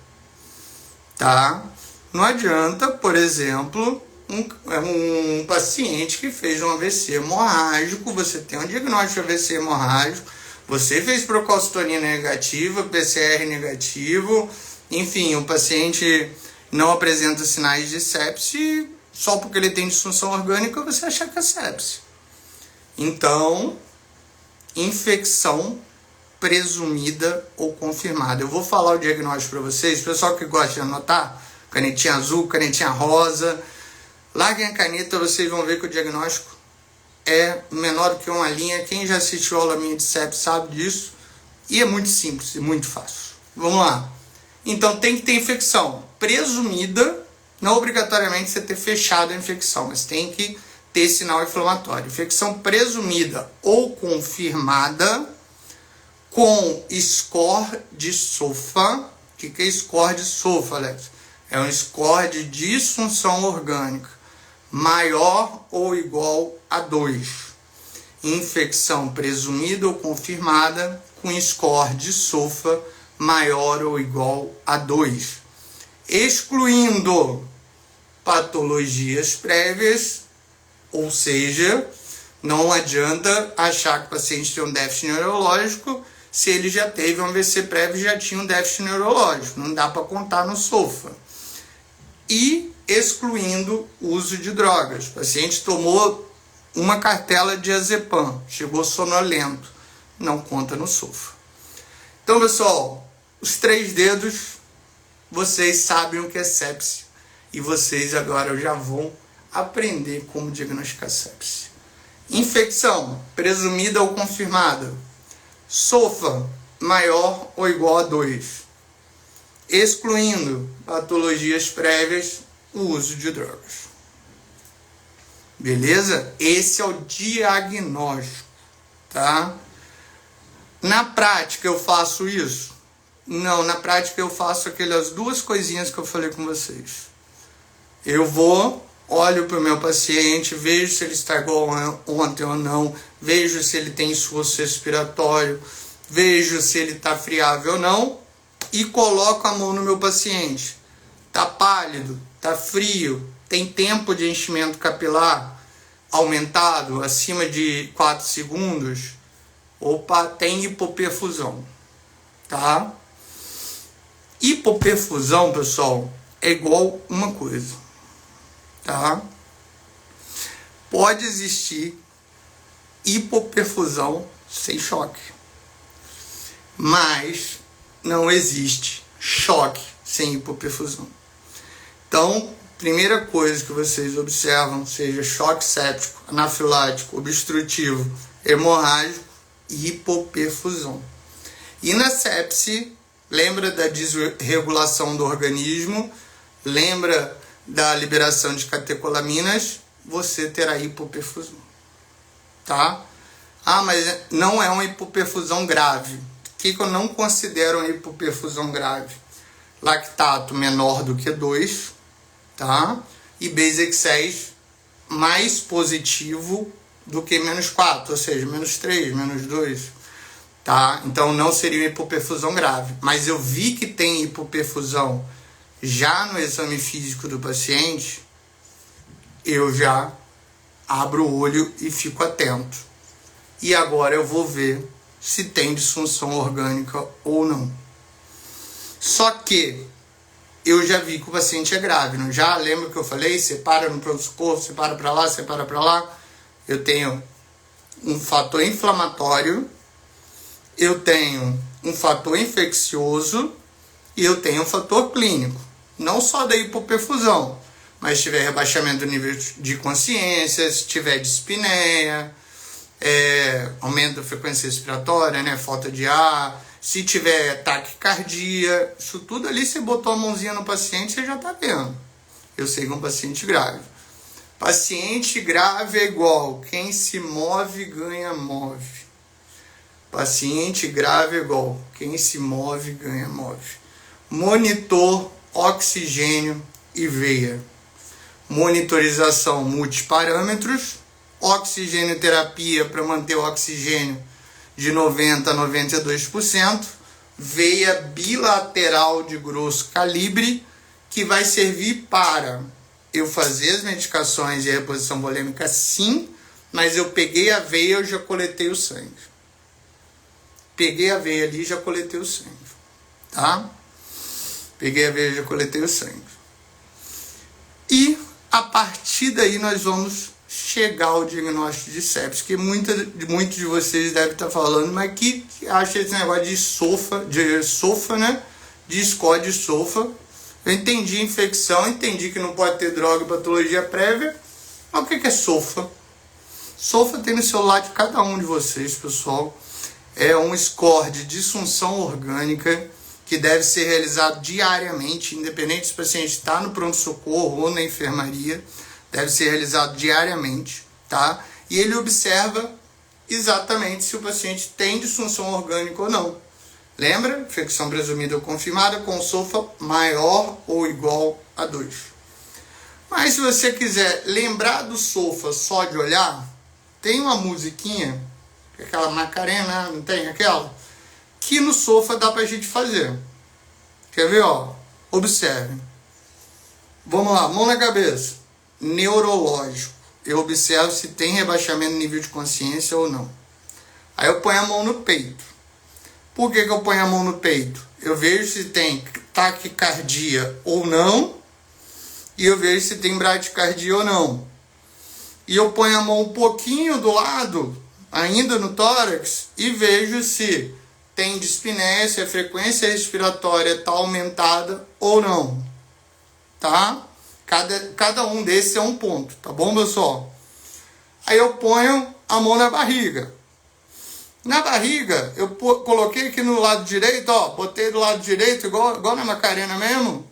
tá? Não adianta, por exemplo, um paciente que fez um AVC hemorrágico, você tem um diagnóstico de AVC hemorrágico, você fez procalcitonina negativa, PCR negativo, enfim, o paciente não apresenta sinais de sepse, só porque ele tem disfunção orgânica você acha que é sepse. Então, infecção presumida ou confirmada. Eu vou falar o diagnóstico para vocês, pessoal que gosta de anotar, canetinha azul, canetinha rosa, larguem a caneta, vocês vão ver que o diagnóstico é menor do que uma linha. Quem já assistiu a aula minha de sepse sabe disso, e é muito simples e muito fácil. Vamos lá. Então tem que ter infecção presumida, não obrigatoriamente você ter fechado a infecção, mas tem que ter sinal inflamatório. Infecção presumida ou confirmada com score de SOFA. O que é score de SOFA, Alex? É um score de disfunção orgânica maior ou igual a 2. Infecção presumida ou confirmada com score de SOFA maior ou igual a 2. Excluindo patologias prévias, ou seja, não adianta achar que o paciente tem um déficit neurológico se ele já teve um AVC prévio e já tinha um déficit neurológico. Não dá para contar no SOFA. E excluindo o uso de drogas. O paciente tomou uma cartela de diazepam, chegou sonolento, não conta no SOFA. Então, pessoal, os 3 dedos, vocês sabem o que é sepse. E vocês agora já vão aprender como diagnosticar sepse. Infecção presumida ou confirmada. SOFA maior ou igual a 2. Excluindo patologias prévias, o uso de drogas. Beleza? Esse é o diagnóstico, tá? Na prática eu faço isso? Não, na prática eu faço aquelas 2 coisinhas que eu falei com vocês. Eu vou, olho para o meu paciente, vejo se ele está igual ontem ou não, vejo se ele tem esforço respiratório, vejo se ele está friável ou não e coloco a mão no meu paciente. Está pálido, está frio, tem tempo de enchimento capilar aumentado, acima de 4 segundos, opa, tem hipoperfusão, tá? Hipoperfusão, pessoal, é igual uma coisa, tá? Pode existir hipoperfusão sem choque, mas não existe choque sem hipoperfusão. Então, primeira coisa que vocês observam, seja choque séptico, anafilático, obstrutivo, hemorrágico e hipoperfusão. E na sepse, lembra da desregulação do organismo, lembra da liberação de catecolaminas, você terá hipoperfusão, tá? Ah, mas não é uma hipoperfusão grave. O que eu não considero uma hipoperfusão grave? Lactato menor do que 2, tá? E Base-Excess mais positivo do que menos 4, ou seja, menos 3, menos 2, tá? Então não seria uma hipoperfusão grave. Mas eu vi que tem hipoperfusão já no exame físico do paciente, eu já abro o olho e fico atento. E agora eu vou ver se tem disfunção orgânica ou não. Só que eu já vi que o paciente é grave, não já? Lembra que eu falei? Separa no pronto-socorro, separa para lá, separa para lá. Eu tenho um fator inflamatório, eu tenho um fator infeccioso e eu tenho um fator clínico. Não só da hipoperfusão, mas se tiver rebaixamento do nível de consciência, se tiver dispneia, aumento da frequência respiratória, né, falta de ar, se tiver taquicardia, isso tudo ali, você botou a mãozinha no paciente, você já está vendo. Eu sei que é um paciente grave. Paciente grave é igual, quem se move ganha move. Paciente grave é igual, quem se move ganha move. Monitor, oxigênio e veia. Monitorização multiparâmetros, oxigênio terapia para manter o oxigênio de 90% a 92%, veia bilateral de grosso calibre, que vai servir para eu fazer as medicações e a reposição volêmica, sim, mas eu peguei a veia, eu já coletei o sangue. Peguei a veia ali e já coletei o sangue, tá? Peguei a veia e já coletei o sangue. E a partir daí nós vamos chegar ao diagnóstico de sepsis, que muitos de vocês devem estar falando, mas que acha esse negócio de SOFA, né? De SCOR de SOFA. Eu entendi a infecção, entendi que não pode ter droga e patologia prévia, mas o que é SOFA? SOFA tem no celular de cada um de vocês, pessoal. É um score de disfunção orgânica que deve ser realizado diariamente, independente se o paciente está no pronto-socorro ou na enfermaria, deve ser realizado diariamente, tá? E ele observa exatamente se o paciente tem disfunção orgânica ou não. Lembra? Infecção presumida ou confirmada com SOFA maior ou igual a 2. Mas se você quiser lembrar do SOFA só de olhar, tem uma musiquinha, aquela Macarena, não tem aquela? Que no SOFA dá pra gente fazer. Quer ver, ó? Observe. Vamos lá, mão na cabeça. Neurológico. Eu observo se tem rebaixamento no nível de consciência ou não. Aí eu ponho a mão no peito. Por que eu ponho a mão no peito? Eu vejo se tem taquicardia ou não. E eu vejo se tem bradicardia ou não. E eu ponho a mão um pouquinho do lado, ainda no tórax, e vejo se tem dispneia, se a frequência respiratória está aumentada ou não. Tá? Cada um desses é um ponto, tá bom, pessoal? Aí eu ponho a mão na barriga. Na barriga, eu coloquei aqui no lado direito, ó, botei do lado direito, igual na Macarena mesmo.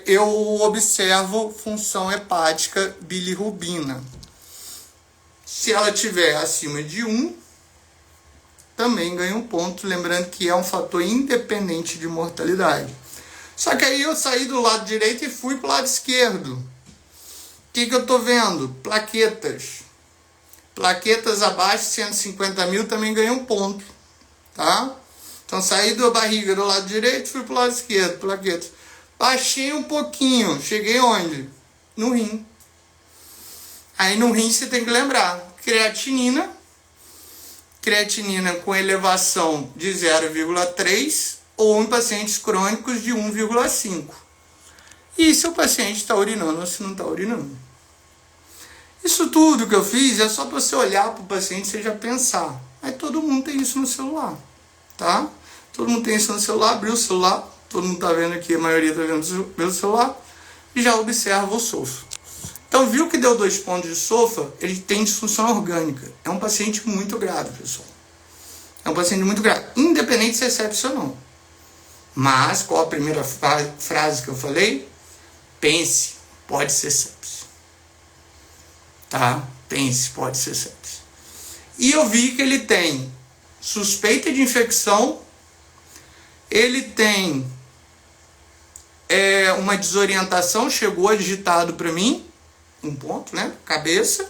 Eu observo função hepática bilirrubina. Se ela tiver acima de 1, também ganha um ponto, lembrando que é um fator independente de mortalidade. Só que aí eu saí do lado direito e fui para o lado esquerdo. O que eu estou vendo? Plaquetas. Plaquetas abaixo de 150 mil também ganha um ponto. Tá? Então saí da barriga do lado direito e fui para o lado esquerdo. Plaquetas. Baixei um pouquinho. Cheguei onde? No rim. Aí no rim você tem que lembrar. Creatinina com elevação de 0,3 ou em pacientes crônicos de 1,5. E se o paciente está urinando ou se não está urinando. Isso tudo que eu fiz é só para você olhar para o paciente e você já pensar. Aí todo mundo tem isso no celular, tá? Todo mundo tem isso no celular, abriu o celular, todo mundo está vendo aqui, a maioria está vendo pelo celular, e já observa o SOFA. Então, viu que deu 2 pontos de SOFA? Ele tem disfunção orgânica. É um paciente muito grave, pessoal. É um paciente muito grave, independente se é sepsis ou não. Mas, qual a primeira frase que eu falei? Pense, pode ser sepsis. Tá? Pense, pode ser sepsis. E eu vi que ele tem suspeita de infecção, ele tem uma desorientação, chegou agitado para mim, um ponto, né? Cabeça.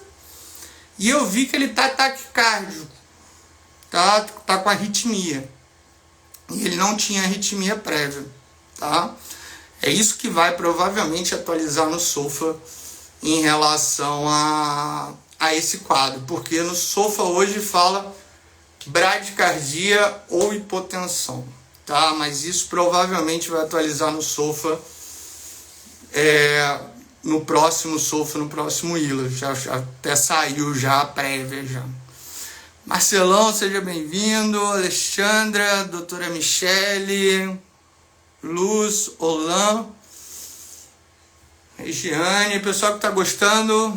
E eu vi que ele tá taquicárdico, tá com arritmia. E ele não tinha arritmia prévia, tá? É isso que vai provavelmente atualizar no SOFA em relação a esse quadro, porque no SOFA hoje fala bradicardia ou hipotensão. tá? Mas isso provavelmente vai atualizar no SOFA, no próximo SOFA, no próximo ILA. Já até saiu já a prévia já. Marcelão, seja bem-vindo. Alexandra, doutora Michele, Luz, Olan, Regiane, pessoal que tá gostando,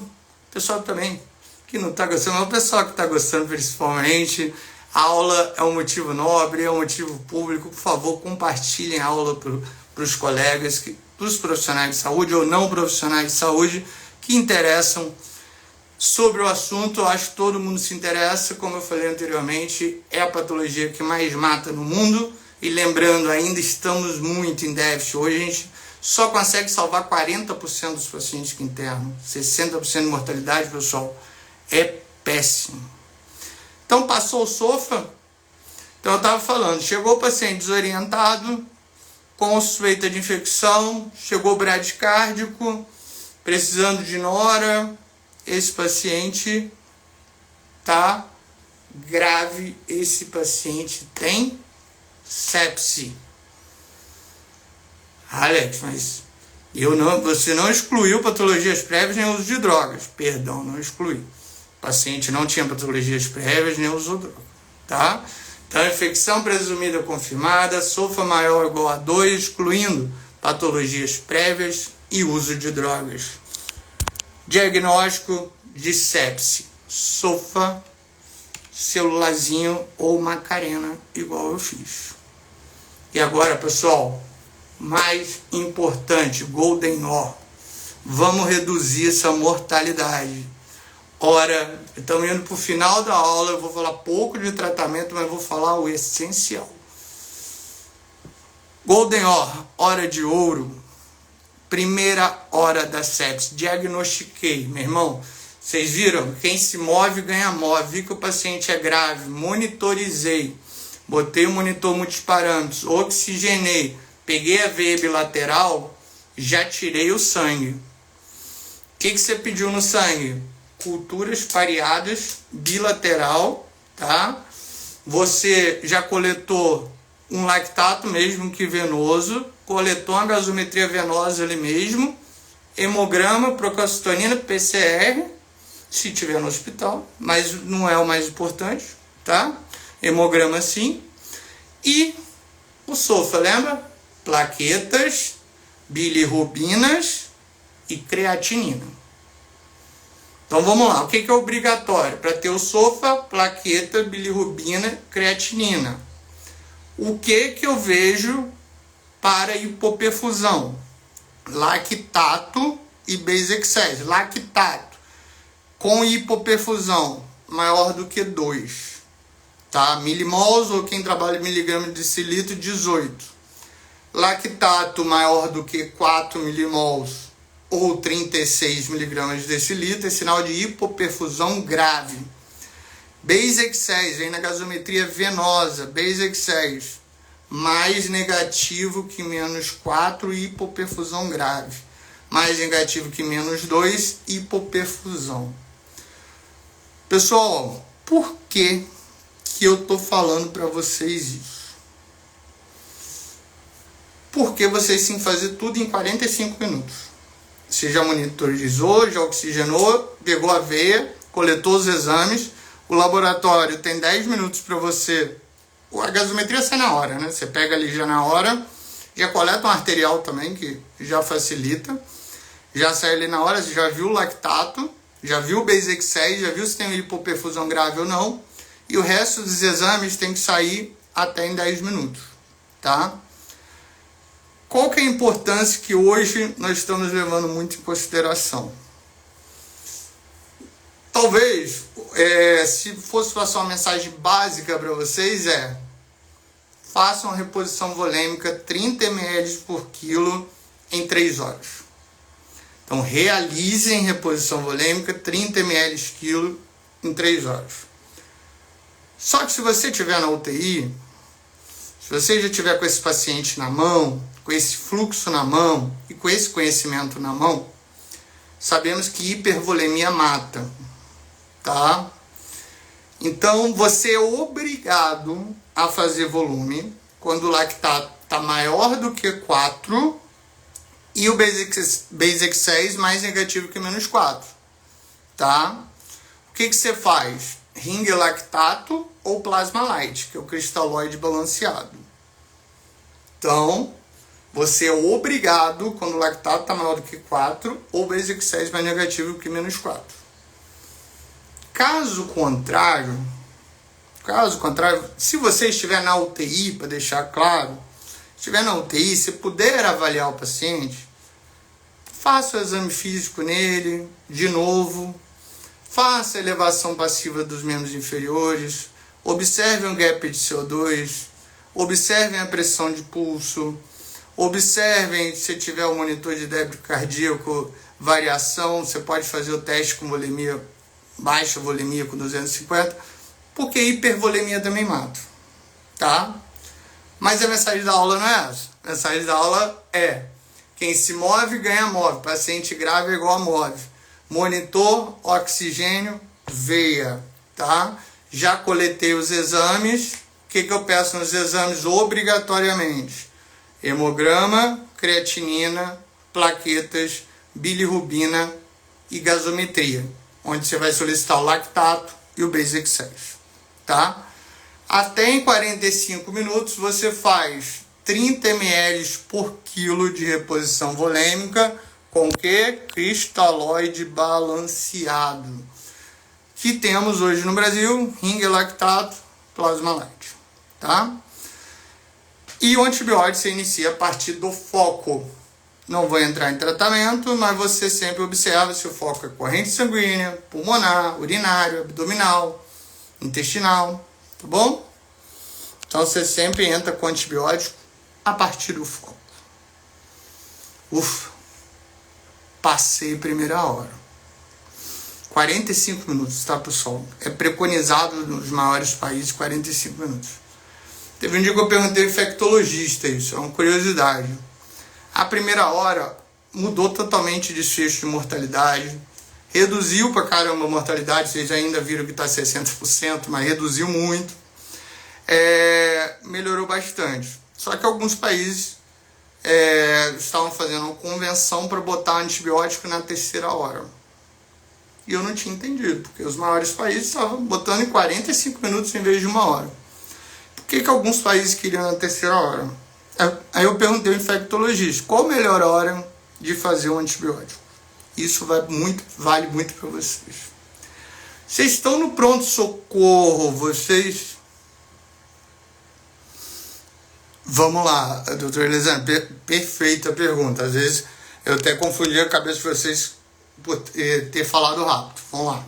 pessoal também que não tá gostando, mas o pessoal que tá gostando principalmente. A aula é um motivo nobre, é um motivo público. Por favor, compartilhem a aula para os colegas, para os profissionais de saúde ou não profissionais de saúde que interessam sobre o assunto. Eu acho que todo mundo se interessa. Como eu falei anteriormente, é a patologia que mais mata no mundo. E lembrando, ainda estamos muito em déficit. Hoje a gente só consegue salvar 40% dos pacientes que internam. 60% de mortalidade, pessoal, é péssimo. Então, passou o SOFA. Então, eu estava falando, chegou o paciente desorientado, com suspeita de infecção, chegou bradicárdico, precisando de nora. Esse paciente tá grave, esse paciente tem sepse. Alex, mas você não excluiu patologias prévias nem uso de drogas. Perdão, não excluí. O paciente não tinha patologias prévias nem usou droga, tá? Então, infecção presumida confirmada, SOFA maior ou igual a 2, excluindo patologias prévias e uso de drogas. Diagnóstico de sepse, SOFA, celularzinho ou Macarena, igual eu fiz. E agora, pessoal, mais importante, Golden Law. Vamos reduzir essa mortalidade. Ora, estamos indo para o final da aula, eu vou falar pouco de tratamento, mas vou falar o essencial. Golden Hour, hora de ouro, primeira hora da sepse, diagnostiquei, meu irmão, vocês viram? Quem se move ganha move, vi que o paciente é grave, monitorizei, botei o monitor multiparâmetros, oxigenei, peguei a veia bilateral, já tirei o sangue. O que você pediu no sangue? Culturas pareadas, bilateral, tá? Você já coletou um lactato mesmo que venoso, coletou uma gasometria venosa ali mesmo, hemograma, procalcitonina, PCR, se tiver no hospital, mas não é o mais importante, tá? Hemograma sim. E o SOFA, lembra? Plaquetas, bilirrubinas e creatinina. Então vamos lá, o que é obrigatório? Para ter o SOFA, plaqueta, bilirrubina, creatinina. O que eu vejo para hipoperfusão? Lactato e Basexese. Lactato com hipoperfusão maior do que 2. Tá? Milimols, ou quem trabalha em miligramas de decilitro, 18. Lactato maior do que 4 milimols ou 36 mg de decilitro, é sinal de hipoperfusão grave. Basexese, vem na gasometria venosa, Basexese, mais negativo que menos 4, hipoperfusão grave. Mais negativo que menos 2, hipoperfusão. Pessoal, por que eu estou falando para vocês isso? Porque vocês têm que fazer tudo em 45 minutos. Você já monitorizou, já oxigenou, pegou a veia, coletou os exames. O laboratório tem 10 minutos para você. A gasometria sai na hora, né? Você pega ali já na hora. Já coleta um arterial também, que já facilita. Já sai ali na hora, você já viu o lactato, já viu o Basexese, já viu se tem hipoperfusão grave ou não. E o resto dos exames tem que sair até em 10 minutos, tá? Qual que é a importância que hoje nós estamos levando muito em consideração? Talvez, se fosse passar uma mensagem básica para vocês, façam uma reposição volêmica 30 ml por quilo em 3 horas. Então, realizem reposição volêmica 30 ml quilo em 3 horas. Só que se você estiver na UTI, se você já estiver com esse paciente na mão, com esse fluxo na mão e com esse conhecimento na mão, sabemos que hipervolemia mata, tá? Então, você é obrigado a fazer volume quando o lactato está maior do que 4 e o Basic 6 mais negativo que menos 4, tá? O que você faz? Ring lactato ou plasma light, que é o cristalóide balanceado. Então, você é obrigado, quando o lactato está maior do que 4, ou Basic 6 mais negativo que menos 4. Caso contrário, se você estiver na UTI, para deixar claro, estiver na UTI, se puder avaliar o paciente, faça o exame físico nele, de novo, faça a elevação passiva dos membros inferiores, observe um gap de CO2, observem a pressão de pulso, observem se tiver o monitor de débito cardíaco, variação, você pode fazer o teste com volemia, baixa volemia com 250, porque hipervolemia também mata, tá? Mas a mensagem da aula não é essa. A mensagem da aula é: quem se move ganha move, paciente grave é igual a move. Monitor, oxigênio, veia, tá? Já coletei os exames. O que eu peço nos exames obrigatoriamente? Hemograma, creatinina, plaquetas, bilirrubina e gasometria, onde você vai solicitar o lactato e o Basic 6, tá? Até em 45 minutos você faz 30 ml por quilo de reposição volêmica com o que? Cristalóide balanceado, que temos hoje no Brasil, ring lactato, plasma light, tá? E o antibiótico você inicia a partir do foco. Não vou entrar em tratamento, mas você sempre observa se o foco é corrente sanguínea, pulmonar, urinário, abdominal, intestinal, tá bom? Então você sempre entra com antibiótico a partir do foco. Ufa, passei primeira hora. 45 minutos, tá, pessoal? É preconizado nos maiores países 45 minutos. Teve um dia que eu perguntei ao infectologista isso, é uma curiosidade. A primeira hora mudou totalmente o desfecho de mortalidade, reduziu pra caramba a mortalidade, vocês ainda viram que está 60%, mas reduziu muito. Melhorou bastante. Só que alguns países estavam fazendo uma convenção para botar antibiótico na terceira hora. E eu não tinha entendido, porque os maiores países estavam botando em 45 minutos em vez de 1 hora. Por que alguns países queriam na terceira hora? Aí eu perguntei ao infectologista, qual a melhor hora de fazer o antibiótico? Isso vale muito para vocês. Vocês estão no pronto-socorro, vocês... Vamos lá, doutor Elisandro, perfeita pergunta. Às vezes eu até confundi a cabeça de vocês por ter falado rápido. Vamos lá.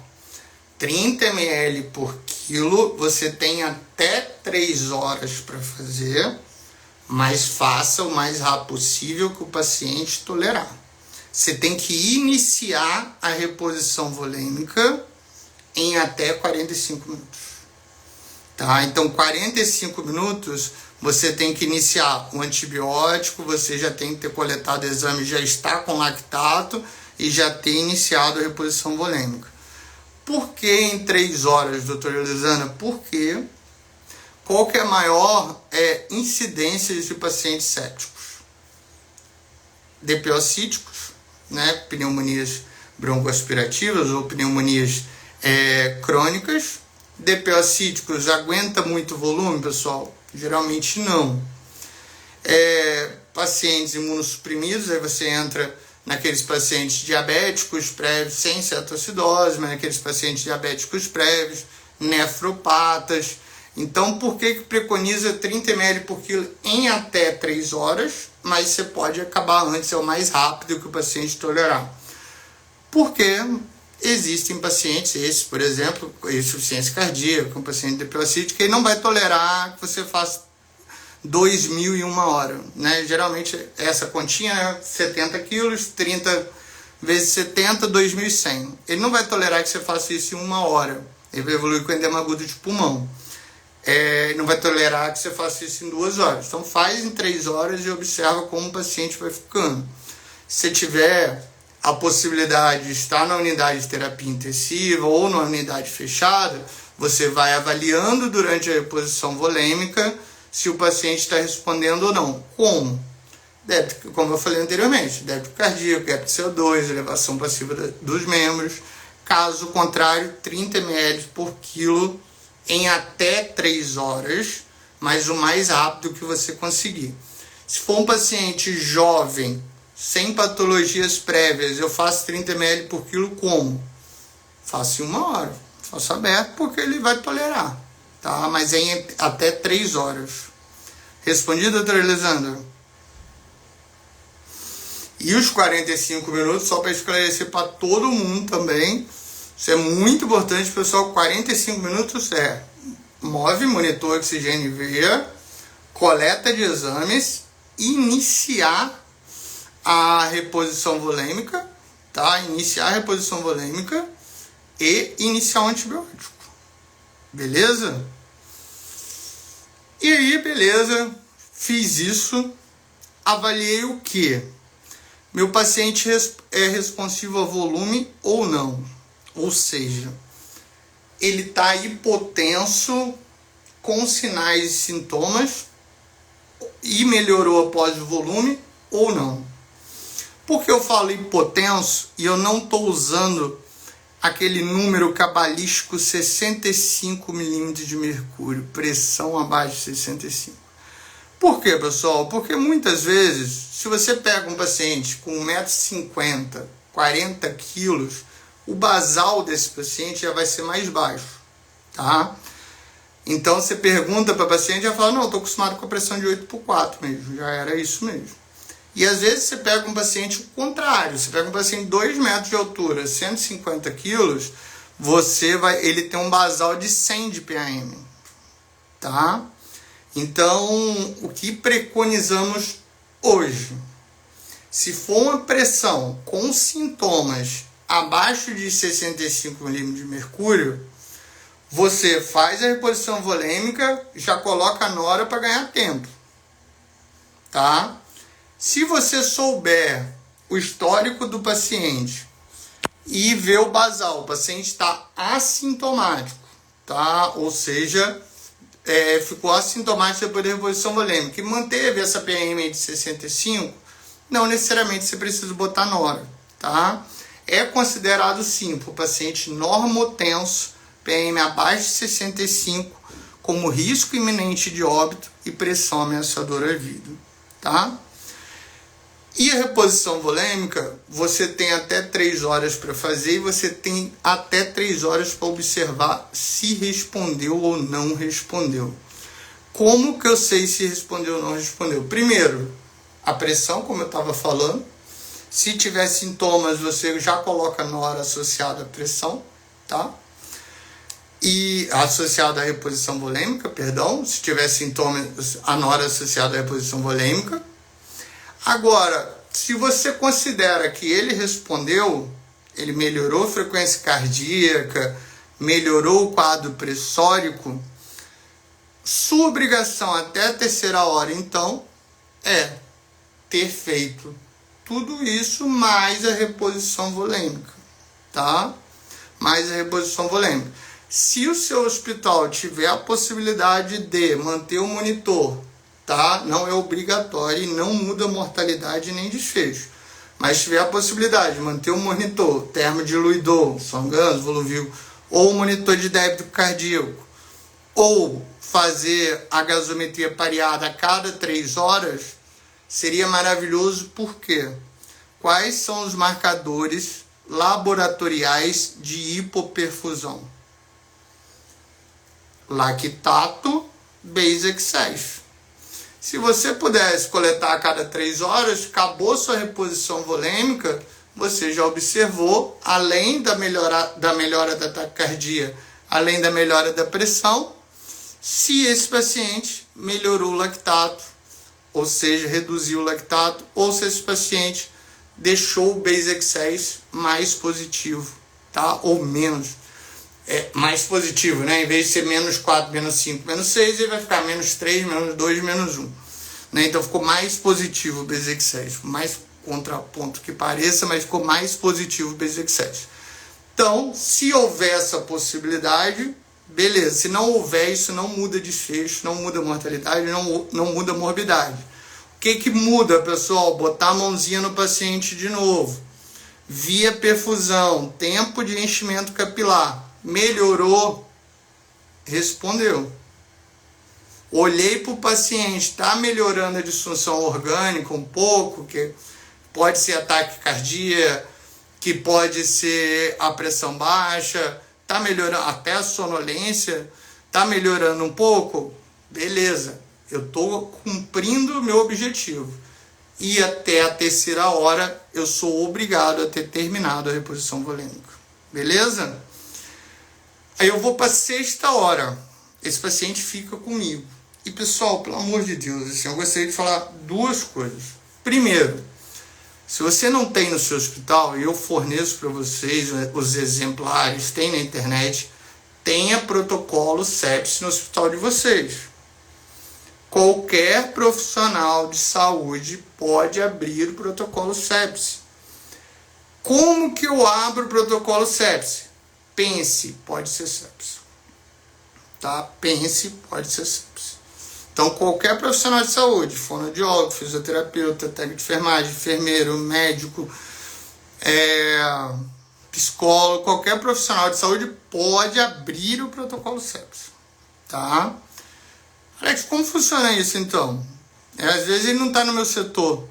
30 ml por quilo, você tem até 3 horas para fazer, mas faça o mais rápido possível que o paciente tolerar. Você tem que iniciar a reposição volêmica em até 45 minutos. Tá? Então, 45 minutos, você tem que iniciar o antibiótico, você já tem que ter coletado o exame, já está com lactato e já ter iniciado a reposição volêmica. Por que em 3 horas, doutor Elisana? Porque qual que é a maior incidência de pacientes sépticos? DPO-cíticos, né? Pneumonias broncoaspirativas ou pneumonias crônicas. DPO-cíticos aguenta muito volume, pessoal? Geralmente não. Pacientes imunossuprimidos, aí você entra naqueles pacientes diabéticos prévios sem cetoacidose, mas naqueles pacientes diabéticos prévios, nefropatas. Então, por que preconiza 30 ml por quilo em até 3 horas, mas você pode acabar antes, é o mais rápido que o paciente tolerar? Porque existem pacientes, esse, por exemplo, com insuficiência cardíaca, um paciente DPO-cítico, que ele não vai tolerar que você faça 2.000 em 1 hora, né? Geralmente essa continha é 70 quilos, 30 vezes 70, 2.100. Ele não vai tolerar que você faça isso em 1 hora. Ele vai evoluir com edema agudo de pulmão. Não vai tolerar que você faça isso em 2 horas. Então faz em 3 horas e observa como o paciente vai ficando. Se tiver a possibilidade de estar na unidade de terapia intensiva ou na unidade fechada, você vai avaliando durante a reposição volêmica se o paciente está respondendo ou não. Como? Débito, como eu falei anteriormente, débito cardíaco, débito CO2, elevação passiva dos membros. Caso contrário, 30 ml por quilo em até 3 horas, mas o mais rápido que você conseguir. Se for um paciente jovem, sem patologias prévias, eu faço 30 ml por quilo como? Faço em 1 hora. Faço aberto porque ele vai tolerar, tá? Mas em até 3 horas. Respondi, doutora Elisandra? E os 45 minutos, só para esclarecer para todo mundo também, isso é muito importante, pessoal. 45 minutos é move monitor oxigênio e veia, coleta de exames, iniciar a reposição volêmica, tá? Iniciar a reposição volêmica e iniciar o antibiótico. Beleza? E aí, beleza, fiz isso, avaliei o que? Meu paciente é responsivo a volume ou não? Ou seja, ele está hipotenso com sinais e sintomas e melhorou após o volume ou não? Por que eu falo hipotenso e eu não estou usando aquele número cabalístico 65 milímetros de mercúrio, pressão abaixo de 65? Por quê, pessoal? Porque muitas vezes, se você pega um paciente com 1,50 m, 40 kg, o basal desse paciente já vai ser mais baixo, tá? Então, você pergunta para o paciente e já fala, não, eu estou acostumado com a pressão de 8/4 mesmo, já era isso mesmo. E às vezes você pega um paciente contrário, você pega um paciente de 2 metros de altura, 150 quilos, ele tem um basal de 100 de PAM, tá? Então, o que preconizamos hoje? Se for uma pressão com sintomas abaixo de 65 milímetros de mercúrio, você faz a reposição volêmica, já coloca a nora para ganhar tempo, tá? Se você souber o histórico do paciente e ver o basal, o paciente está assintomático, tá? Ou seja, ficou assintomático depois da reposição volêmica e manteve essa PM de 65, não necessariamente você precisa botar nora, tá? É considerado sim, para o paciente normotenso, PM abaixo de 65, como risco iminente de óbito e pressão ameaçadora à vida, tá? E a reposição volêmica, você tem até 3 horas para fazer e você tem até 3 horas para observar se respondeu ou não respondeu. Como que eu sei se respondeu ou não respondeu? Primeiro, a pressão, como eu estava falando. Se tiver sintomas, você já coloca a nora associada à pressão, tá? E associada à reposição volêmica, perdão. Se tiver sintomas, a nora associada à reposição volêmica. Agora, se você considera que ele respondeu, ele melhorou a frequência cardíaca, melhorou o quadro pressórico, sua obrigação até a 3ª hora, então, é ter feito tudo isso mais a reposição volêmica, tá? Mais a reposição volêmica. Se o seu hospital tiver a possibilidade de manter o monitor, tá? Não é obrigatório e não muda a mortalidade nem desfecho. Mas se tiver a possibilidade de manter o monitor termodiluidor, sanguâneo, voluvio, ou monitor de débito cardíaco, ou fazer a gasometria pareada a cada 3 horas, seria maravilhoso. Por quê? Quais são os marcadores laboratoriais de hipoperfusão? Lactato, basic 6. Se você pudesse coletar a cada 3 horas, acabou sua reposição volêmica, você já observou, além da melhora da taquicardia, além da melhora da pressão, se esse paciente melhorou o lactato, ou seja, reduziu o lactato, ou se esse paciente deixou o basic 6 mais positivo, tá? Ou menos. Mais positivo, né? Em vez de ser menos 4, menos 5, menos 6, ele vai ficar menos 3, menos 2, menos 1. Né? Então ficou mais positivo o basic 6. Mais contraponto que pareça, mas ficou mais positivo o basic 6. Então, se houver essa possibilidade, beleza. Se não houver, isso não muda desfecho, não muda mortalidade, não muda morbidade. O que muda, pessoal? Botar a mãozinha no paciente de novo. Via perfusão, tempo de enchimento capilar. Melhorou? Respondeu. Olhei para o paciente, está melhorando a disfunção orgânica um pouco, que pode ser ataque cardíaco, que pode ser a pressão baixa, está melhorando até a sonolência, está melhorando um pouco? Beleza, eu estou cumprindo o meu objetivo. E até a terceira hora eu sou obrigado a ter terminado a reposição volêmica. Beleza? Aí eu vou para a sexta hora. Esse paciente fica comigo. E pessoal, pelo amor de Deus, assim, eu gostaria de falar duas coisas. Primeiro, se você não tem no seu hospital, e eu forneço para vocês os exemplares, tem na internet, tenha protocolo sepsis no hospital de vocês. Qualquer profissional de saúde pode abrir o protocolo sepsis. Como que eu abro o protocolo sepsis? Pense, pode ser sepsis. Tá? Pense, pode ser sepsis. Então, qualquer profissional de saúde, fonoaudiólogo, fisioterapeuta, técnico de enfermagem, enfermeiro, médico, psicólogo, qualquer profissional de saúde pode abrir o protocolo sepsis. Tá? Alex, como funciona isso então? Às vezes ele não está no meu setor,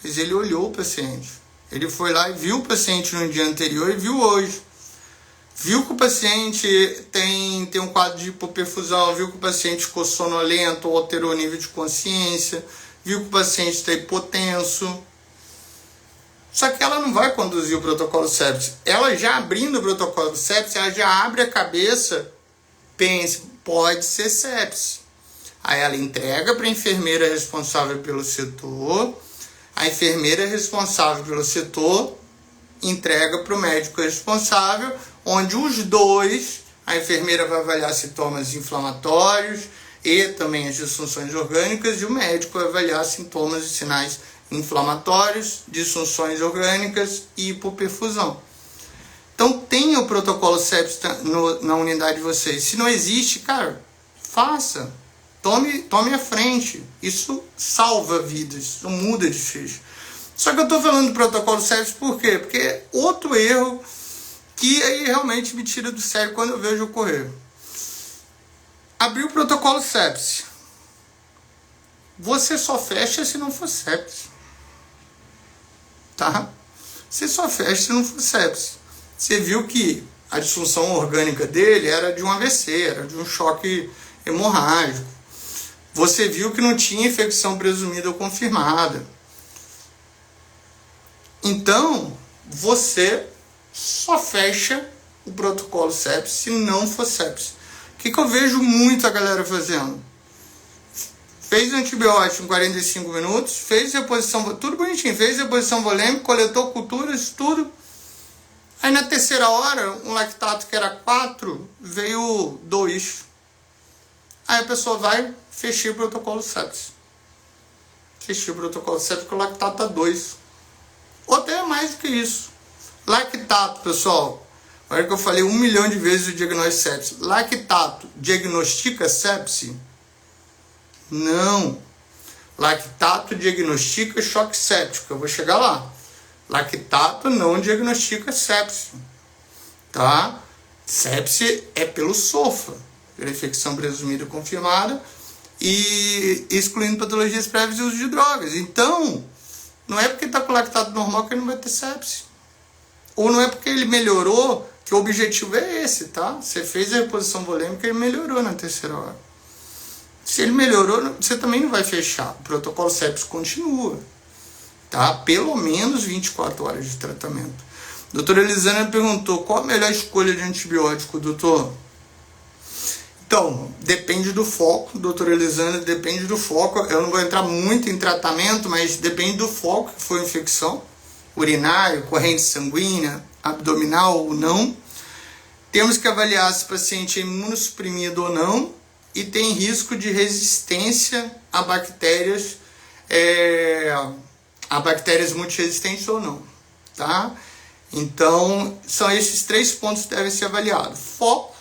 mas ele olhou o paciente. Ele foi lá e viu o paciente no dia anterior e viu hoje. Viu que o paciente tem um quadro de hipoperfusão, viu que o paciente ficou sonolento ou alterou o nível de consciência, viu que o paciente está hipotenso. Só que ela não vai conduzir o protocolo sepsis. Ela já abrindo o protocolo sepsis, ela já abre a cabeça, pensa, pode ser sepsis. Aí ela entrega para a enfermeira responsável pelo setor, a enfermeira responsável pelo setor entrega para o médico responsável, onde os dois, a enfermeira vai avaliar sintomas inflamatórios e também as disfunções orgânicas, e o médico vai avaliar sintomas e sinais inflamatórios, disfunções orgânicas e hipoperfusão. Então tenha o protocolo sepsis na unidade de vocês. Se não existe, cara, faça. Tome à frente. Isso salva vidas, isso muda de desfecho. Só que eu estou falando do protocolo sepsis por quê? Porque é outro erro que aí realmente me tira do sério quando eu vejo ocorrer. Abrir o protocolo sepsis. Você só fecha se não for sepsis. Tá? Você só fecha se não for sepsis. Você viu que a disfunção orgânica dele era de um AVC, era de um choque hemorrágico. Você viu que não tinha infecção presumida ou confirmada. Então, você só fecha o protocolo sepsis se não for sepsis. O que eu vejo muito a galera fazendo? Fez antibiótico em 45 minutos, fez reposição, tudo bonitinho, fez reposição volêmica, coletou culturas, tudo. Aí na terceira hora, um lactato que era 4, veio 2. Aí a pessoa vai, fechar o protocolo sepsis. Fechei o protocolo sepsis porque o lactato tá 2. Ou até mais do que isso. Lactato, pessoal. Olha que eu falei 1 milhão de vezes o diagnóstico de sepsis. Lactato diagnostica sepsis? Não. Lactato diagnostica choque séptico. Eu vou chegar lá. Lactato não diagnostica sepsis. Tá? Sepsis é pelo SOFA, pela infecção presumida confirmada, e excluindo patologias prévias e uso de drogas. Então, não é porque está com lactato normal que ele não vai ter sepsis. Ou não é porque ele melhorou, que o objetivo é esse, tá? Você fez a reposição volêmica e ele melhorou na terceira hora. Se ele melhorou, você também não vai fechar. O protocolo sepsis continua, tá? Pelo menos 24 horas de tratamento. A doutora Elisânia perguntou, qual a melhor escolha de antibiótico, doutor? Então, depende do foco, doutora Elisânia, depende do foco. Eu não vou entrar muito em tratamento, mas depende do foco que foi a infecção. Urinário, corrente sanguínea, abdominal ou não. Temos que avaliar se o paciente é imunossuprimido ou não e tem risco de resistência a bactérias multiresistentes ou não, tá? Então, são esses 3 pontos que devem ser avaliados. Foco,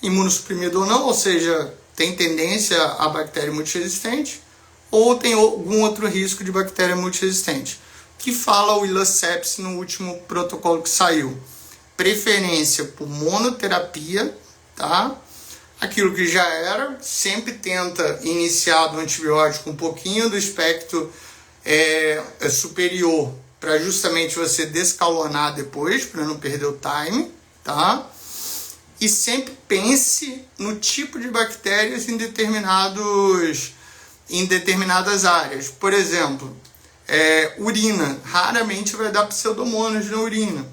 imunossuprimido ou não, ou seja, tem tendência a bactéria multiresistente, ou tem algum outro risco de bactéria multiresistente. Que fala o ILACEPS no último protocolo que saiu. Preferência por monoterapia, tá? Aquilo que já era, sempre tenta iniciar do antibiótico um pouquinho do espectro superior, para justamente você descalonar depois, para não perder o time, tá? E sempre pense no tipo de bactérias em determinadas áreas. Por exemplo, urina. Raramente vai dar pseudomonas na urina,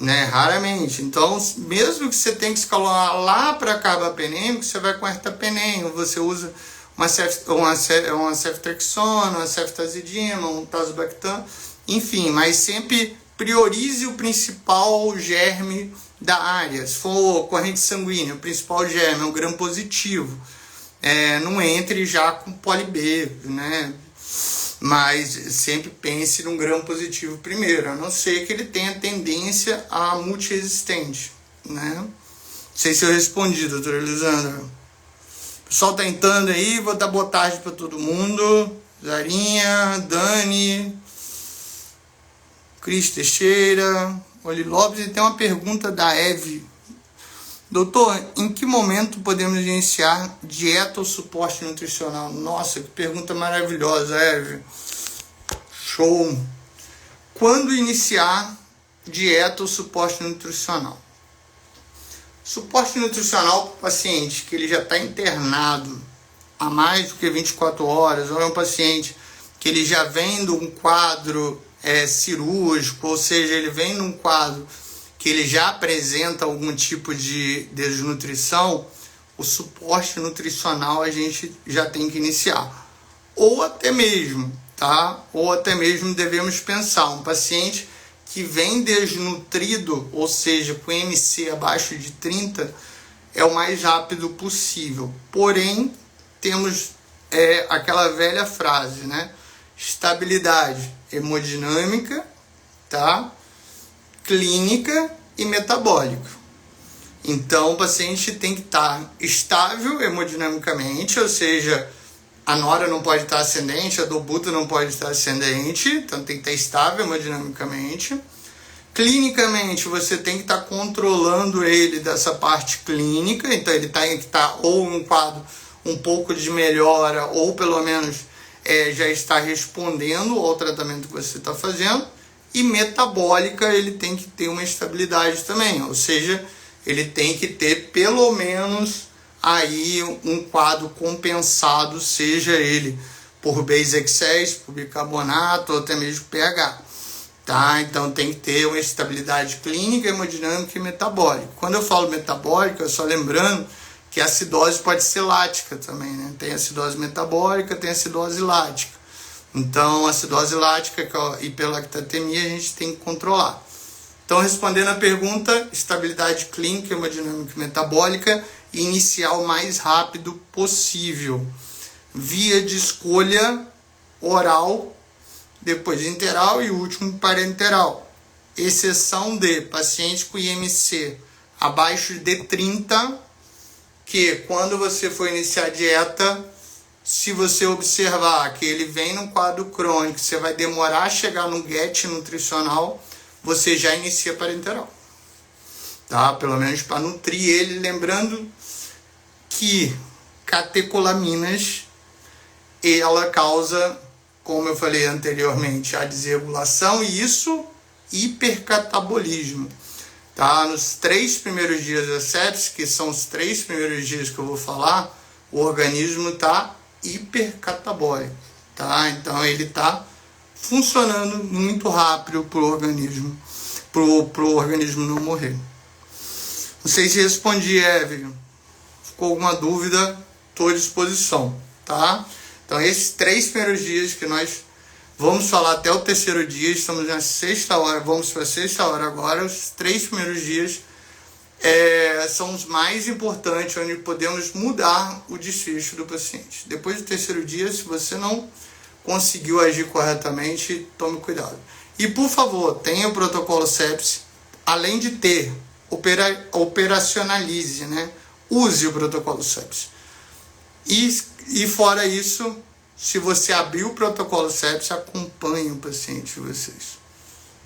né? Raramente. Então, mesmo que você tenha que escalonar lá para carbapenêmico, você vai com ertapenem, ou você usa uma ceftriaxona, uma ceftazidima, um tazobactam, enfim, mas sempre priorize o principal germe da área. Se for corrente sanguínea, o principal germe é o gram positivo. Não entre já com poli B, né? Mas sempre pense num gram positivo primeiro, a não ser que ele tenha tendência a multiresistente, né? Não sei se eu respondi, doutora Elisandra. O pessoal tá entrando aí, vou dar boa tarde para todo mundo. Zarinha, Dani, Cris Teixeira, Oli Lopes, e tem uma pergunta da Eve. Doutor, em que momento podemos iniciar dieta ou suporte nutricional? Nossa, que pergunta maravilhosa, Eve. Show! Quando iniciar dieta ou suporte nutricional? Suporte nutricional para o paciente que ele já está internado há mais do que 24 horas, ou é um paciente que ele já vem de um quadro cirúrgico, ou seja, ele vem num quadro que ele já apresenta algum tipo de desnutrição, o suporte nutricional a gente já tem que iniciar. Ou até mesmo, tá? Ou até mesmo devemos pensar, um paciente que vem desnutrido, ou seja, com MC abaixo de 30, é o mais rápido possível. Porém, temos aquela velha frase, né? Estabilidade hemodinâmica, tá? Clínica e metabólica. Então, o paciente tem que estar estável hemodinamicamente, ou seja, a nora não pode estar ascendente, a dobuta não pode estar ascendente, então tem que estar estável hemodinamicamente. Clinicamente, você tem que estar controlando ele dessa parte clínica, então ele tem que estar ou em um quadro um pouco de melhora, ou pelo menos já está respondendo ao tratamento que você está fazendo. E metabólica, ele tem que ter uma estabilidade também, ou seja, ele tem que ter pelo menos aí um quadro compensado, seja ele por base excess, por bicarbonato ou até mesmo pH, tá? Então tem que ter uma estabilidade clínica, hemodinâmica e metabólica. Quando eu falo metabólica, só lembrando que a acidose pode ser lática também, né? Tem acidose metabólica, tem acidose lática. Então, a acidose lática, que é a hiperlactatemia, a gente tem que controlar. Então, respondendo a pergunta, estabilidade clínica, hemodinâmica e metabólica, e iniciar o mais rápido possível. Via de escolha oral, depois interal e último parenteral. Exceção de paciente com IMC abaixo de 30, que quando você for iniciar a dieta, se você observar que ele vem num quadro crônico, você vai demorar a chegar no GET nutricional, você já inicia parenteral, tá? Pelo menos para nutrir ele, lembrando que catecolaminas, ela causa, como eu falei anteriormente, a desregulação e isso, hipercatabolismo, tá? Nos 3 primeiros dias da sepsis, que são os 3 primeiros dias que eu vou falar, o organismo está hipercatabólico, tá? Então ele está funcionando muito rápido para o organismo, pro organismo não morrer. Não sei se respondi, Eve. Ficou alguma dúvida? Estou à disposição, tá? Então esses 3 primeiros dias que nós vamos falar até o 3º dia, estamos na 6ª hora, vamos para a 6ª hora agora, os 3 primeiros dias são os mais importantes, onde podemos mudar o desfecho do paciente. Depois do 3º dia, se você não conseguiu agir corretamente, tome cuidado. E, por favor, tenha o protocolo sepsis, além de ter, operacionalize, né? use o protocolo sepsis. E fora isso, se você abrir o protocolo sepsis, acompanhe o paciente de vocês.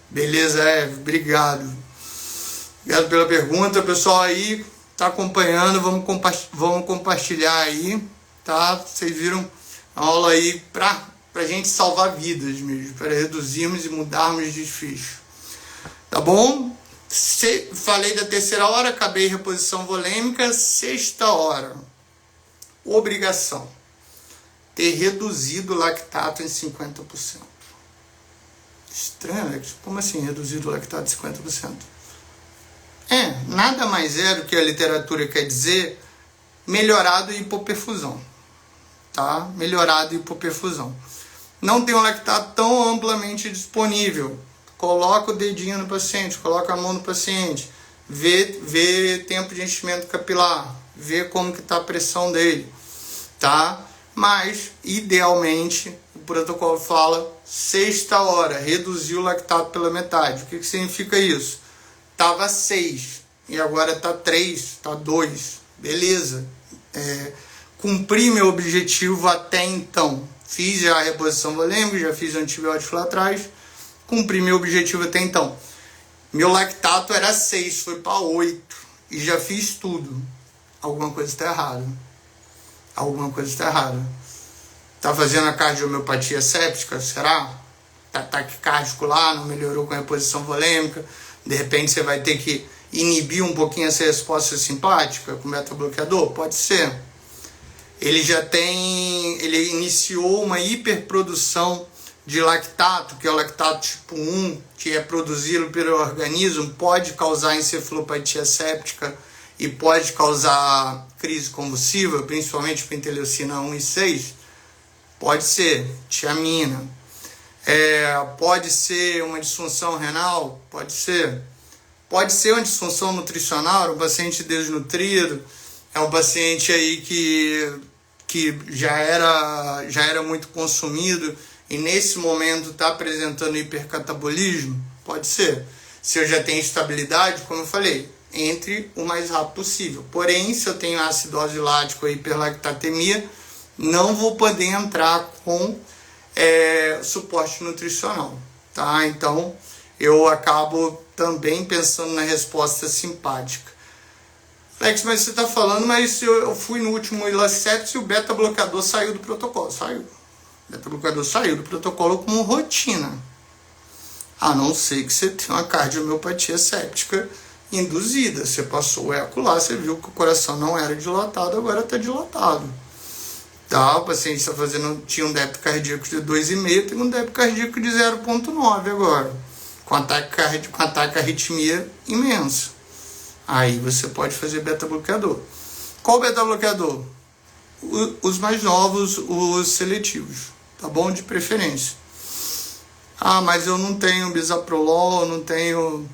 Beleza, obrigado. Obrigado pela pergunta, pessoal aí tá acompanhando, vamos compartilhar aí, tá? Vocês viram a aula aí pra gente salvar vidas mesmo, para reduzirmos e mudarmos de desfecho. Tá bom? Falei da terceira hora, acabei reposição volêmica. Sexta hora, obrigação, ter reduzido o lactato em 50%. Estranho, né? Como assim reduzido o lactato em 50%? Nada mais é do que a literatura quer dizer melhorado hipoperfusão, tá? Melhorado hipoperfusão. Não tem um lactato tão amplamente disponível. Coloca o dedinho no paciente, coloca a mão no paciente, vê tempo de enchimento capilar, vê como que está a pressão dele, tá? Mas, idealmente, o protocolo fala sexta hora, reduziu o lactato pela metade. O que significa isso? Tava 6 e agora tá 3, tá 2. Beleza. Cumpri meu objetivo até então. Fiz já a reposição volêmica, já fiz o antibiótico lá atrás. Cumpri meu objetivo até então. Meu lactato era 6, foi para 8. E já fiz tudo. Alguma coisa está errada. Alguma coisa está errada. Tá fazendo a cardiomiopatia séptica? Será? Tá taquicárdico lá, não melhorou com a reposição volêmica. De repente você vai ter que inibir um pouquinho essa resposta simpática com beta-bloqueador? Pode ser. Ele iniciou uma hiperprodução de lactato, que é o lactato tipo 1, que é produzido pelo organismo, pode causar encefalopatia séptica e pode causar crise convulsiva, principalmente com interleucina 1 e 6. Pode ser tiamina. Pode ser uma disfunção renal, pode ser uma disfunção nutricional, um paciente desnutrido, é um paciente aí que já era muito consumido e nesse momento está apresentando hipercatabolismo, pode ser. Se eu já tenho estabilidade, como eu falei, entre o mais rápido possível. Porém, se eu tenho acidose lática ou hiperlactatemia, não vou poder entrar com suporte nutricional, tá? Então, eu acabo também pensando na resposta simpática. Alex, mas você está falando, mas eu fui no último ILA-sepsis e o beta-bloqueador saiu do protocolo. Saiu. O beta-bloqueador saiu do protocolo como rotina. A não ser que você tenha uma cardiomiopatia séptica induzida. Você passou o eco lá, você viu que o coração não era dilatado, agora está dilatado. Tá, o paciente tinha um débito cardíaco de 2,5, tem um débito cardíaco de 0,9 agora, com ataque arritmia imensa. Aí você pode fazer beta-bloqueador. Qual beta-bloqueador? Os mais novos, os seletivos, tá bom? De preferência. Ah, mas eu não tenho bisaprolol, não tenho...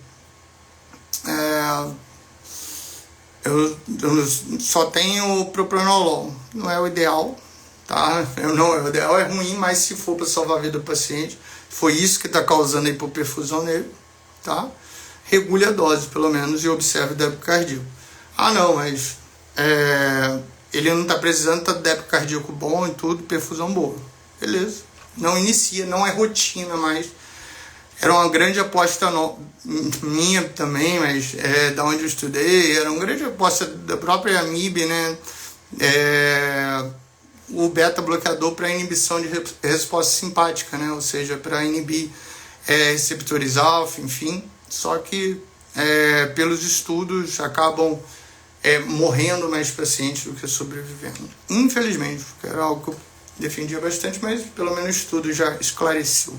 Eu só tenho propranolol. Não é o ideal, tá? O ideal é ruim, mas se for para salvar a vida do paciente, foi isso que está causando a hipoperfusão nele, tá? Regule a dose, pelo menos, e observe o débito cardíaco. Ah, não, mas ele não está precisando, tá débito cardíaco bom e tudo, perfusão boa. Beleza. Não inicia, não é rotina, mas era uma grande aposta minha também, mas da onde eu estudei, era uma grande aposta da própria AMIB, né? O beta-bloqueador para inibição de resposta simpática, né? Ou seja, para inibir receptores alfa, enfim. Só que pelos estudos acabam morrendo mais pacientes do que sobrevivendo. Infelizmente, porque era algo que eu defendia bastante, mas pelo menos o estudo já esclareceu.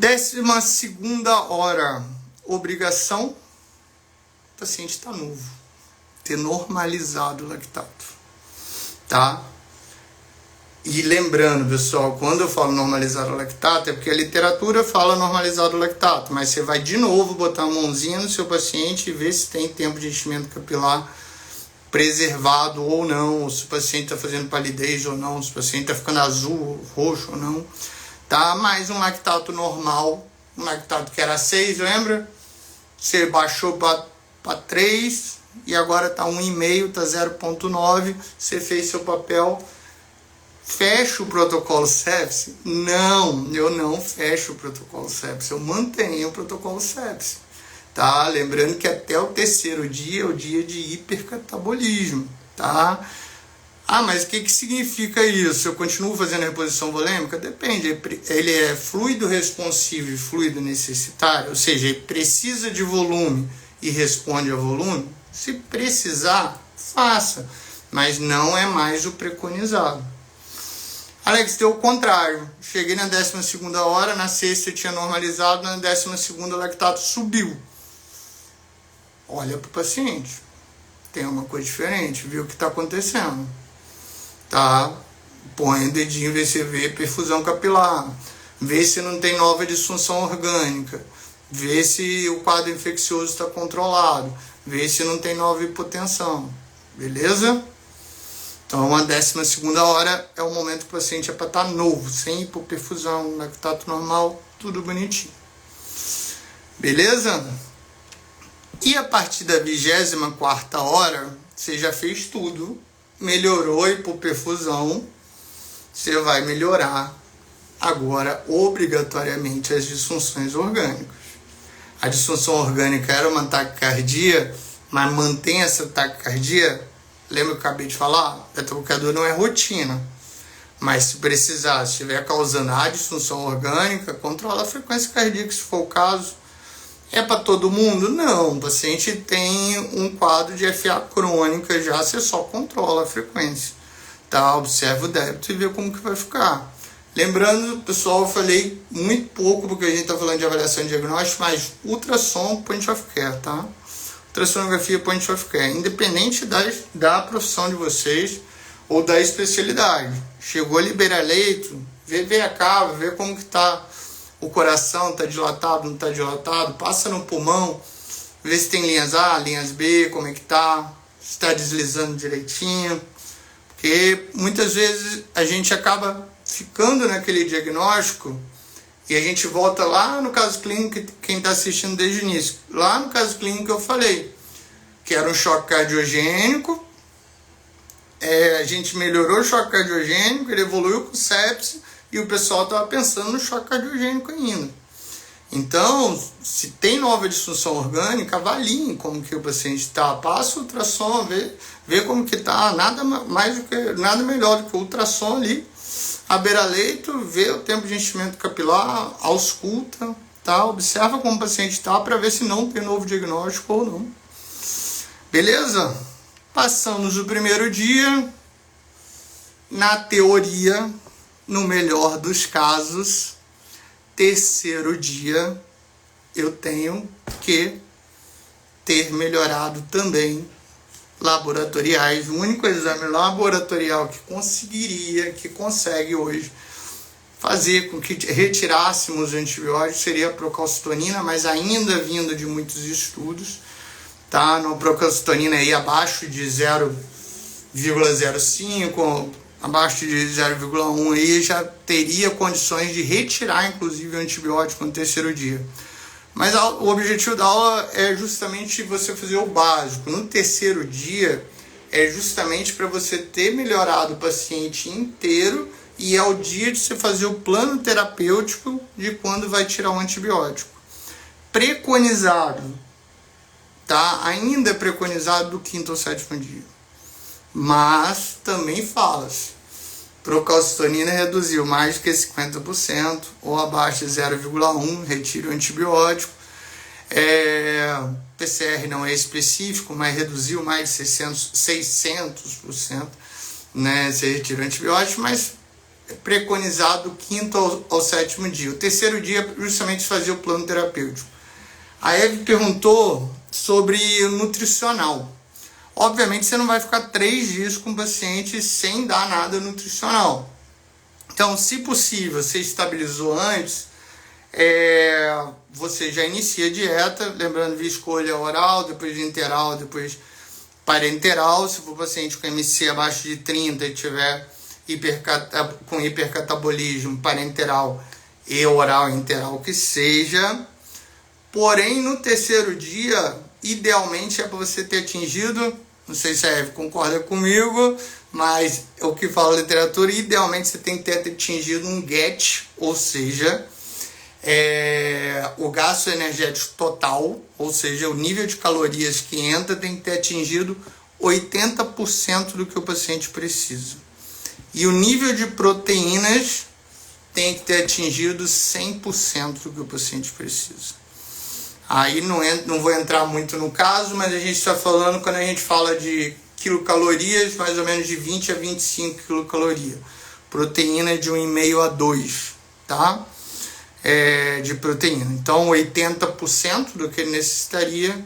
12ª hora, obrigação, o paciente está novo, ter normalizado o lactato, tá? E lembrando, pessoal, quando eu falo normalizar o lactato, é porque a literatura fala normalizar o lactato, mas você vai de novo botar a mãozinha no seu paciente e ver se tem tempo de enchimento capilar preservado ou não, se o paciente está fazendo palidez ou não, se o paciente está ficando azul, roxo ou não. Tá? Mais um lactato normal, um lactato que era 6, lembra? Você baixou para 3, e agora está 1,5, está 0,9, você fez seu papel, fecha o protocolo sepse? Não, eu não fecho o protocolo sepse, eu mantenho o protocolo sepse, tá? Lembrando que até o terceiro dia é o dia de hipercatabolismo, tá? Ah, mas o que significa isso? Eu continuo fazendo reposição volêmica? Depende, ele é fluido responsivo e fluido necessitário, ou seja, ele precisa de volume e responde a volume? Se precisar, faça, mas não é mais o preconizado. Alex, deu o contrário. Cheguei na 12ª hora, na sexta eu tinha normalizado, na 12ª o lactato subiu. Olha para o paciente. Tem uma coisa diferente, viu o que está acontecendo. Tá? Põe o dedinho, vê se vê perfusão capilar. Vê se não tem nova disfunção orgânica. Vê se o quadro infeccioso está controlado. Vê se não tem nova hipotensão. Beleza? Então, a 12ª hora é o momento que o paciente é para estar novo, sem hipoperfusão, lactato normal, tudo bonitinho. Beleza? E a partir da 24ª hora, você já fez tudo, melhorou a hipoperfusão, você vai melhorar agora, obrigatoriamente, as disfunções orgânicas. A disfunção orgânica era uma taquicardia, mas mantém essa taquicardia. Lembra que eu acabei de falar? A beta-bloqueador não é rotina. Mas se precisar, se estiver causando a disfunção orgânica, controla a frequência cardíaca, se for o caso. É para todo mundo? Não. O paciente tem um quadro de FA crônica já, você só controla a frequência. Tá? Observa o débito e vê como que vai ficar. Lembrando, pessoal, eu falei muito pouco, porque a gente está falando de avaliação diagnóstica, mas ultrassom, point of care, tá? Ultrassonografia, point of care, independente da profissão de vocês ou da especialidade. Chegou a liberar leito, vê a cava, vê como que tá o coração, está dilatado, não está dilatado, passa no pulmão, vê se tem linhas A, linhas B, como é que tá, se está deslizando direitinho, porque muitas vezes a gente acaba ficando naquele diagnóstico e a gente volta lá no caso clínico, quem está assistindo desde o início, lá no caso clínico eu falei que era um choque cardiogênico, a gente melhorou o choque cardiogênico, ele evoluiu com sepse e o pessoal estava pensando no choque cardiogênico ainda. Então, se tem nova disfunção orgânica, avaliem como que o paciente está, passa o ultrassom, vê como que está, nada melhor do que o ultrassom ali, a beira-leito, vê o tempo de enchimento capilar, ausculta, tá? Observa como o paciente está para ver se não tem novo diagnóstico ou não. Beleza? Passamos o primeiro dia, na teoria, no melhor dos casos, terceiro dia, eu tenho que ter melhorado também laboratoriais. O único exame laboratorial que consegue hoje fazer com que retirássemos o antibiótico seria a procalcitonina, mas ainda vindo de muitos estudos, tá? Na procalcitonina aí abaixo de 0,05, abaixo de 0,1 aí já teria condições de retirar inclusive o antibiótico no terceiro dia. Mas o objetivo da aula é justamente você fazer o básico. No terceiro dia é justamente para você ter melhorado o paciente inteiro e é o dia de você fazer o plano terapêutico de quando vai tirar o antibiótico. Preconizado, tá? Ainda preconizado do 5º ao 7º dia. Mas também fala-se, procalcitonina reduziu mais do que 50% ou abaixo de 0,1, retire o antibiótico. PCR não é específico, mas reduziu mais de 600%, né? Você retira o antibiótico, mas é preconizado do 5º ao 7º dia. O terceiro dia justamente fazer o plano terapêutico. A Eve perguntou sobre o nutricional. Obviamente você não vai ficar 3 dias com o paciente sem dar nada nutricional. Então, se possível, você estabilizou antes, você já inicia a dieta, lembrando de escolha oral, depois de interal, depois parenteral. Se for paciente com MC abaixo de 30 e tiver com hipercatabolismo parenteral e oral interal que seja. Porém, no terceiro dia, idealmente é para você ter atingido, não sei se a Eve concorda comigo, mas é o que fala a literatura, idealmente você tem que ter atingido um GET, ou seja, o gasto energético total, ou seja, o nível de calorias que entra tem que ter atingido 80% do que o paciente precisa. E o nível de proteínas tem que ter atingido 100% do que o paciente precisa. Aí não vou entrar muito no caso, mas a gente está falando, quando a gente fala de quilocalorias, mais ou menos de 20 a 25 quilocalorias. Proteína de 1,5 a 2, tá? De proteína. Então, 80% do que ele necessitaria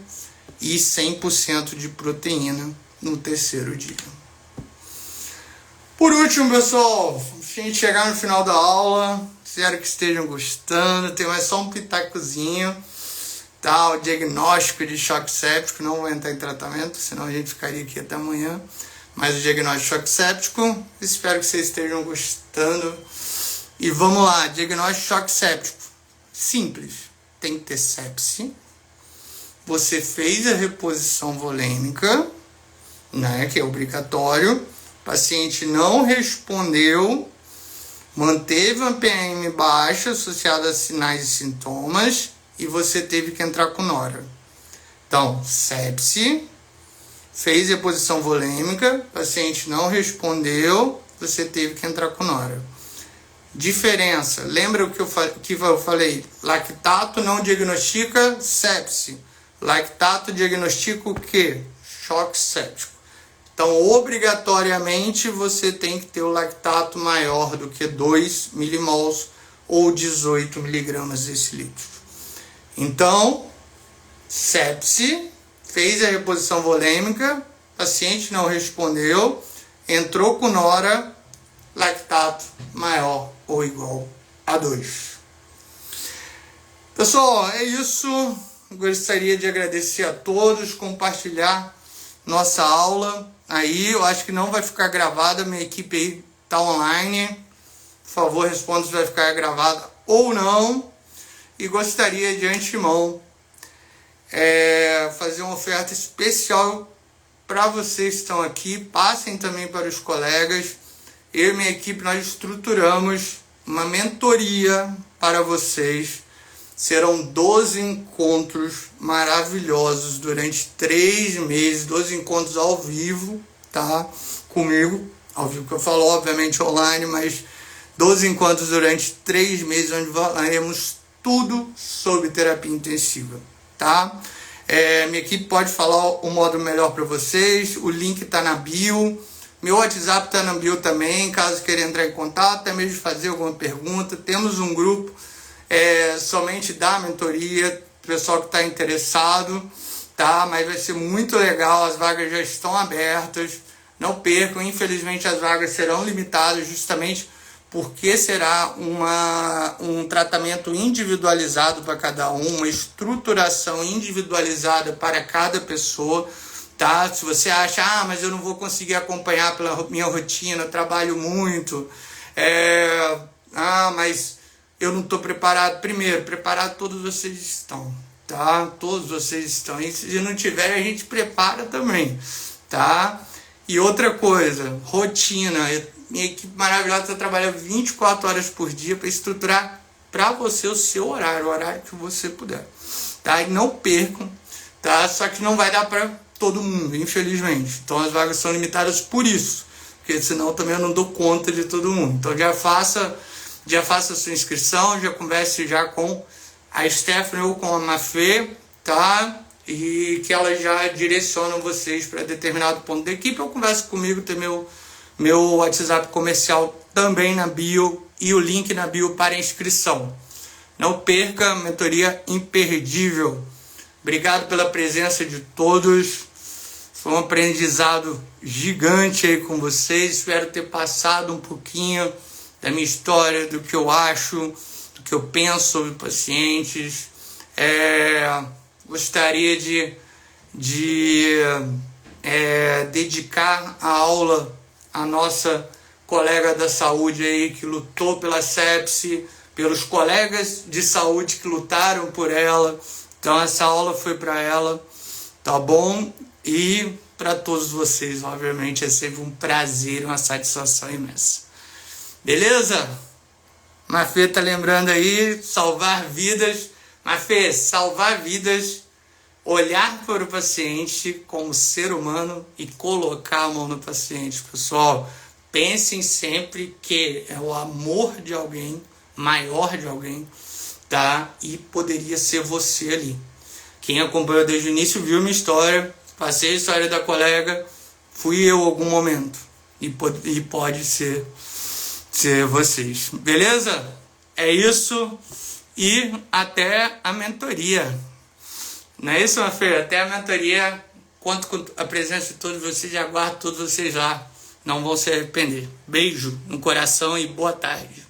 e 100% de proteína no terceiro dia. Por último, pessoal, a gente chegar no final da aula, espero que estejam gostando. Tem mais só um pitacozinho, tá? O diagnóstico de choque séptico, não vou entrar em tratamento, senão a gente ficaria aqui até amanhã. Mas o diagnóstico de choque séptico, espero que vocês estejam gostando. E vamos lá, diagnóstico de choque séptico. Simples, tem que ter sepse. Você fez a reposição volêmica, né, que é obrigatório. O paciente não respondeu, manteve uma PM baixa associada a sinais e sintomas e você teve que entrar com nora. Então, sepse, fez reposição volêmica, paciente não respondeu, você teve que entrar com nora. Diferença, lembra o que eu falei? Lactato não diagnostica sepse. Lactato diagnostica o quê? Choque séptico. Então, obrigatoriamente, você tem que ter o lactato maior do que 2 milimols ou 18 miligramas desse litro. Então, sepse, fez a reposição volêmica, paciente não respondeu, entrou com nora, lactato maior ou igual a 2. Pessoal, é isso. Gostaria de agradecer a todos, compartilhar nossa aula. Aí, eu acho que não vai ficar gravada, minha equipe aí está online. Por favor, responda se vai ficar gravada ou não. E gostaria de antemão fazer uma oferta especial para vocês que estão aqui. Passem também para os colegas. Eu e minha equipe, nós estruturamos uma mentoria para vocês. Serão 12 encontros maravilhosos durante 3 meses, 12 encontros ao vivo, tá? Comigo, ao vivo que eu falo, obviamente online, mas 12 encontros durante 3 meses, onde falaremos tudo sobre terapia intensiva, tá? Minha equipe pode falar o modo melhor para vocês, o link está na bio, meu WhatsApp está na bio também, caso queira entrar em contato, até mesmo fazer alguma pergunta. Temos um grupo somente da mentoria, pessoal que está interessado, tá? Mas vai ser muito legal, as vagas já estão abertas, não percam. Infelizmente as vagas serão limitadas justamente porque será um tratamento individualizado para cada um, uma estruturação individualizada para cada pessoa, tá? Se você acha, mas eu não vou conseguir acompanhar pela minha rotina, eu trabalho muito, mas eu não estou preparado. Primeiro, preparado todos vocês estão, tá? Todos vocês estão. E se não tiver, a gente prepara também, tá? E outra coisa, rotina. Minha equipe maravilhosa trabalha 24 horas por dia para estruturar para você o seu horário, o horário que você puder, tá? E não percam, tá? Só que não vai dar para todo mundo, infelizmente. Então as vagas são limitadas por isso, porque senão também eu não dou conta de todo mundo. Então já faça a sua inscrição, já converse já com a Stephanie ou com a Mafê, tá? E que elas já direcionam vocês para determinado ponto da equipe. Ou converse comigo, tem meu WhatsApp comercial também na bio e o link na bio para inscrição. Não perca, mentoria imperdível. Obrigado pela presença de todos. Foi um aprendizado gigante aí com vocês. Espero ter passado um pouquinho da minha história, do que eu acho, do que eu penso sobre pacientes. Gostaria de dedicar a aula à nossa colega da saúde aí que lutou pela sepse, pelos colegas de saúde que lutaram por ela. Então essa aula foi para ela, tá bom? E para todos vocês, obviamente, é sempre um prazer, uma satisfação imensa. Beleza? Mafê tá lembrando aí, salvar vidas. Mafê, salvar vidas, olhar para o paciente como ser humano e colocar a mão no paciente. Pessoal, pensem sempre que é o amor de alguém, maior de alguém, tá? E poderia ser você ali. Quem acompanhou desde o início viu minha história, passei a história da colega, fui eu em algum momento. E pode ser vocês. Beleza? É isso. E até a mentoria. Não é isso, Mafê? Até a mentoria. Conto com a presença de todos vocês e aguardo todos vocês lá. Não vão se arrepender. Beijo no coração e boa tarde.